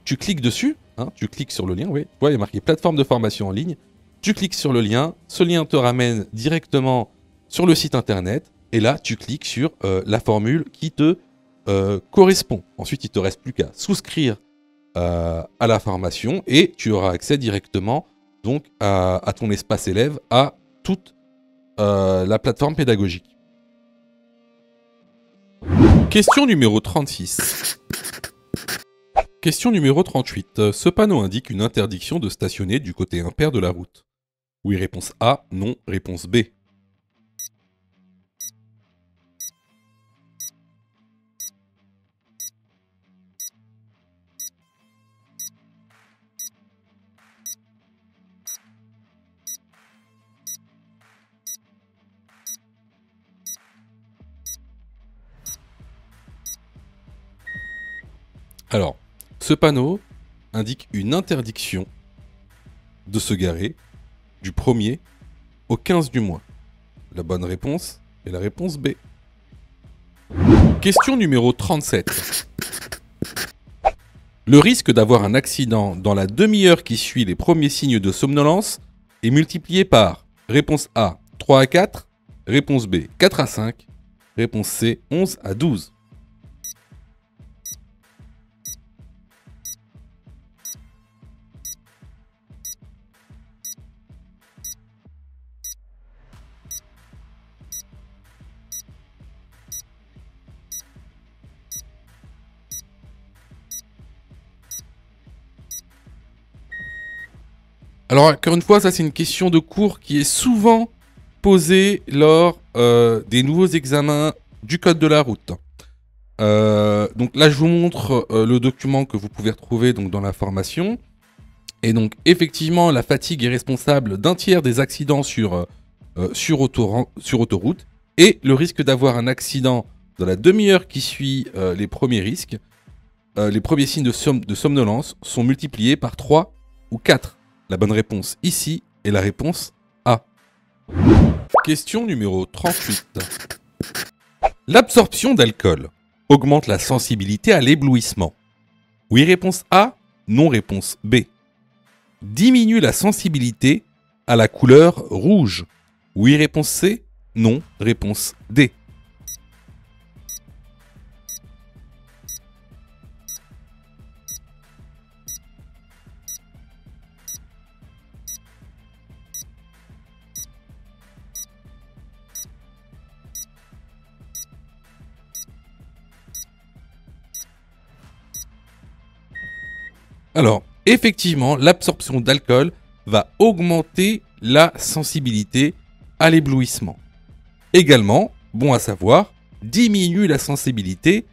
tu cliques dessus, hein, tu cliques sur le lien, oui, tu vois, il y a marqué plateforme de formation en ligne. Tu cliques sur le lien, ce lien te ramène directement sur le site internet, et là, tu cliques sur la formule qui te correspond. Ensuite, il ne te reste plus qu'à souscrire à la formation, et tu auras accès directement donc, à ton espace élève, à toute la plateforme pédagogique. Question numéro 36. Question numéro 38. Ce panneau indique une interdiction de stationner du côté impair de la route. Oui, réponse A, non, réponse B. Alors, ce panneau indique une interdiction de se garer du 1er au 15 du mois. La bonne réponse est la réponse B. Question numéro 37. Le risque d'avoir un accident dans la demi-heure qui suit les premiers signes de somnolence est multiplié par réponse A 3 à 4, réponse B 4 à 5, réponse C 11 à 12. Alors, encore une fois, ça c'est une question de cours qui est souvent posée lors des nouveaux examens du code de la route. Donc là, je vous montre le document que vous pouvez retrouver donc, dans la formation. Et donc, effectivement, la fatigue est responsable d'un tiers des accidents sur autoroute. Et le risque d'avoir un accident dans la demi-heure qui suit les premiers risques, les premiers signes de somnolence sont multipliés par 3 ou 4. La bonne réponse ici est la réponse A. Question numéro 38. L'absorption d'alcool augmente la sensibilité à l'éblouissement. Oui, réponse A. Non, réponse B. Diminue la sensibilité à la couleur rouge. Oui, réponse C. Non, réponse D. Alors, effectivement, l'absorption d'alcool va augmenter la sensibilité à l'éblouissement. Également, bon à savoir, diminue la sensibilité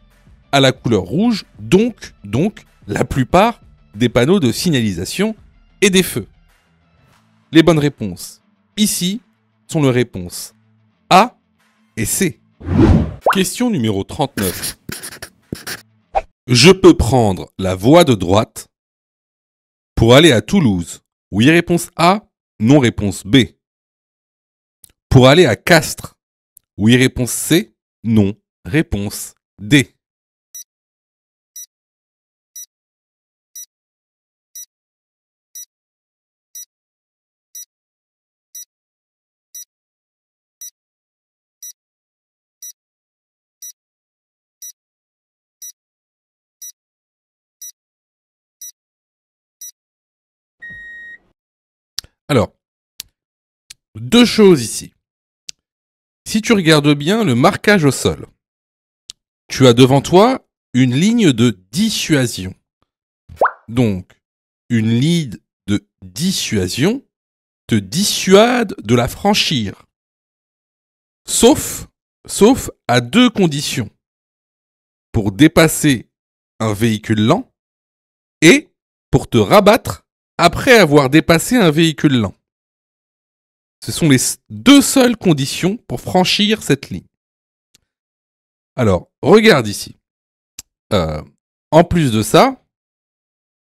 à la couleur rouge, donc la plupart des panneaux de signalisation et des feux. Les bonnes réponses ici sont les réponses A et C. Question numéro 39. Je peux prendre la voie de droite pour aller à Toulouse. Oui, réponse A. Non, réponse B. Pour aller à Castres. Oui, réponse C. Non, réponse D. Alors, deux choses ici. Si tu regardes bien le marquage au sol, tu as devant toi une ligne de dissuasion. Donc, une ligne de dissuasion te dissuade de la franchir. Sauf à deux conditions. Pour dépasser un véhicule lent et pour te rabattre après avoir dépassé un véhicule lent. Ce sont les deux seules conditions pour franchir cette ligne. Alors, regarde ici. En plus de ça,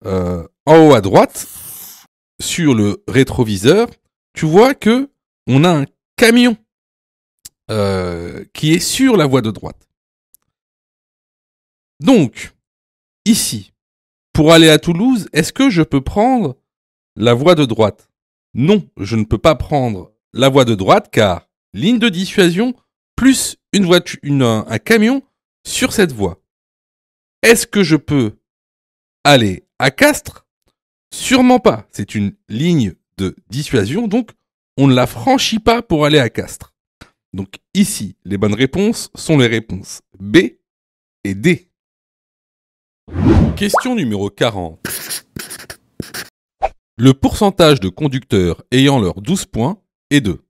en haut à droite, sur le rétroviseur, tu vois que on a un camion qui est sur la voie de droite. Donc, ici, pour aller à Toulouse, est-ce que je peux prendre la voie de droite ? Non, je ne peux pas prendre la voie de droite car ligne de dissuasion plus une voiture, un camion sur cette voie. Est-ce que je peux aller à Castres? Sûrement pas. C'est une ligne de dissuasion, donc on ne la franchit pas pour aller à Castres. Donc ici, les bonnes réponses sont les réponses B et D. Question numéro 40. Le pourcentage de conducteurs ayant leurs 12 points est de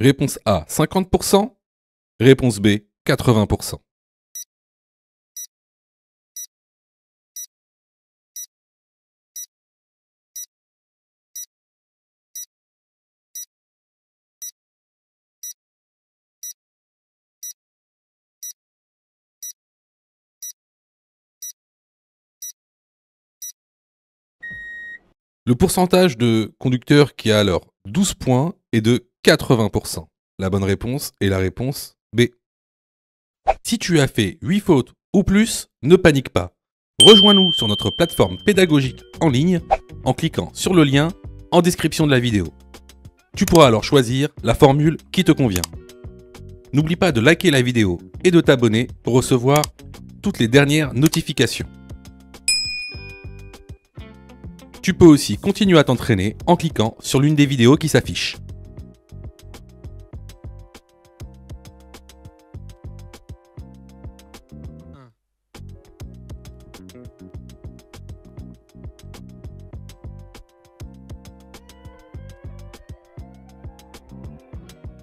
réponse A 50%, réponse B 80%. Le pourcentage de conducteurs qui a leurs 12 points est de 80%. La bonne réponse est la réponse B. Si tu as fait 8 fautes ou plus, ne panique pas. Rejoins-nous sur notre plateforme pédagogique en ligne en cliquant sur le lien en description de la vidéo. Tu pourras alors choisir la formule qui te convient. N'oublie pas de liker la vidéo et de t'abonner pour recevoir toutes les dernières notifications. Tu peux aussi continuer à t'entraîner en cliquant sur l'une des vidéos qui s'affichent.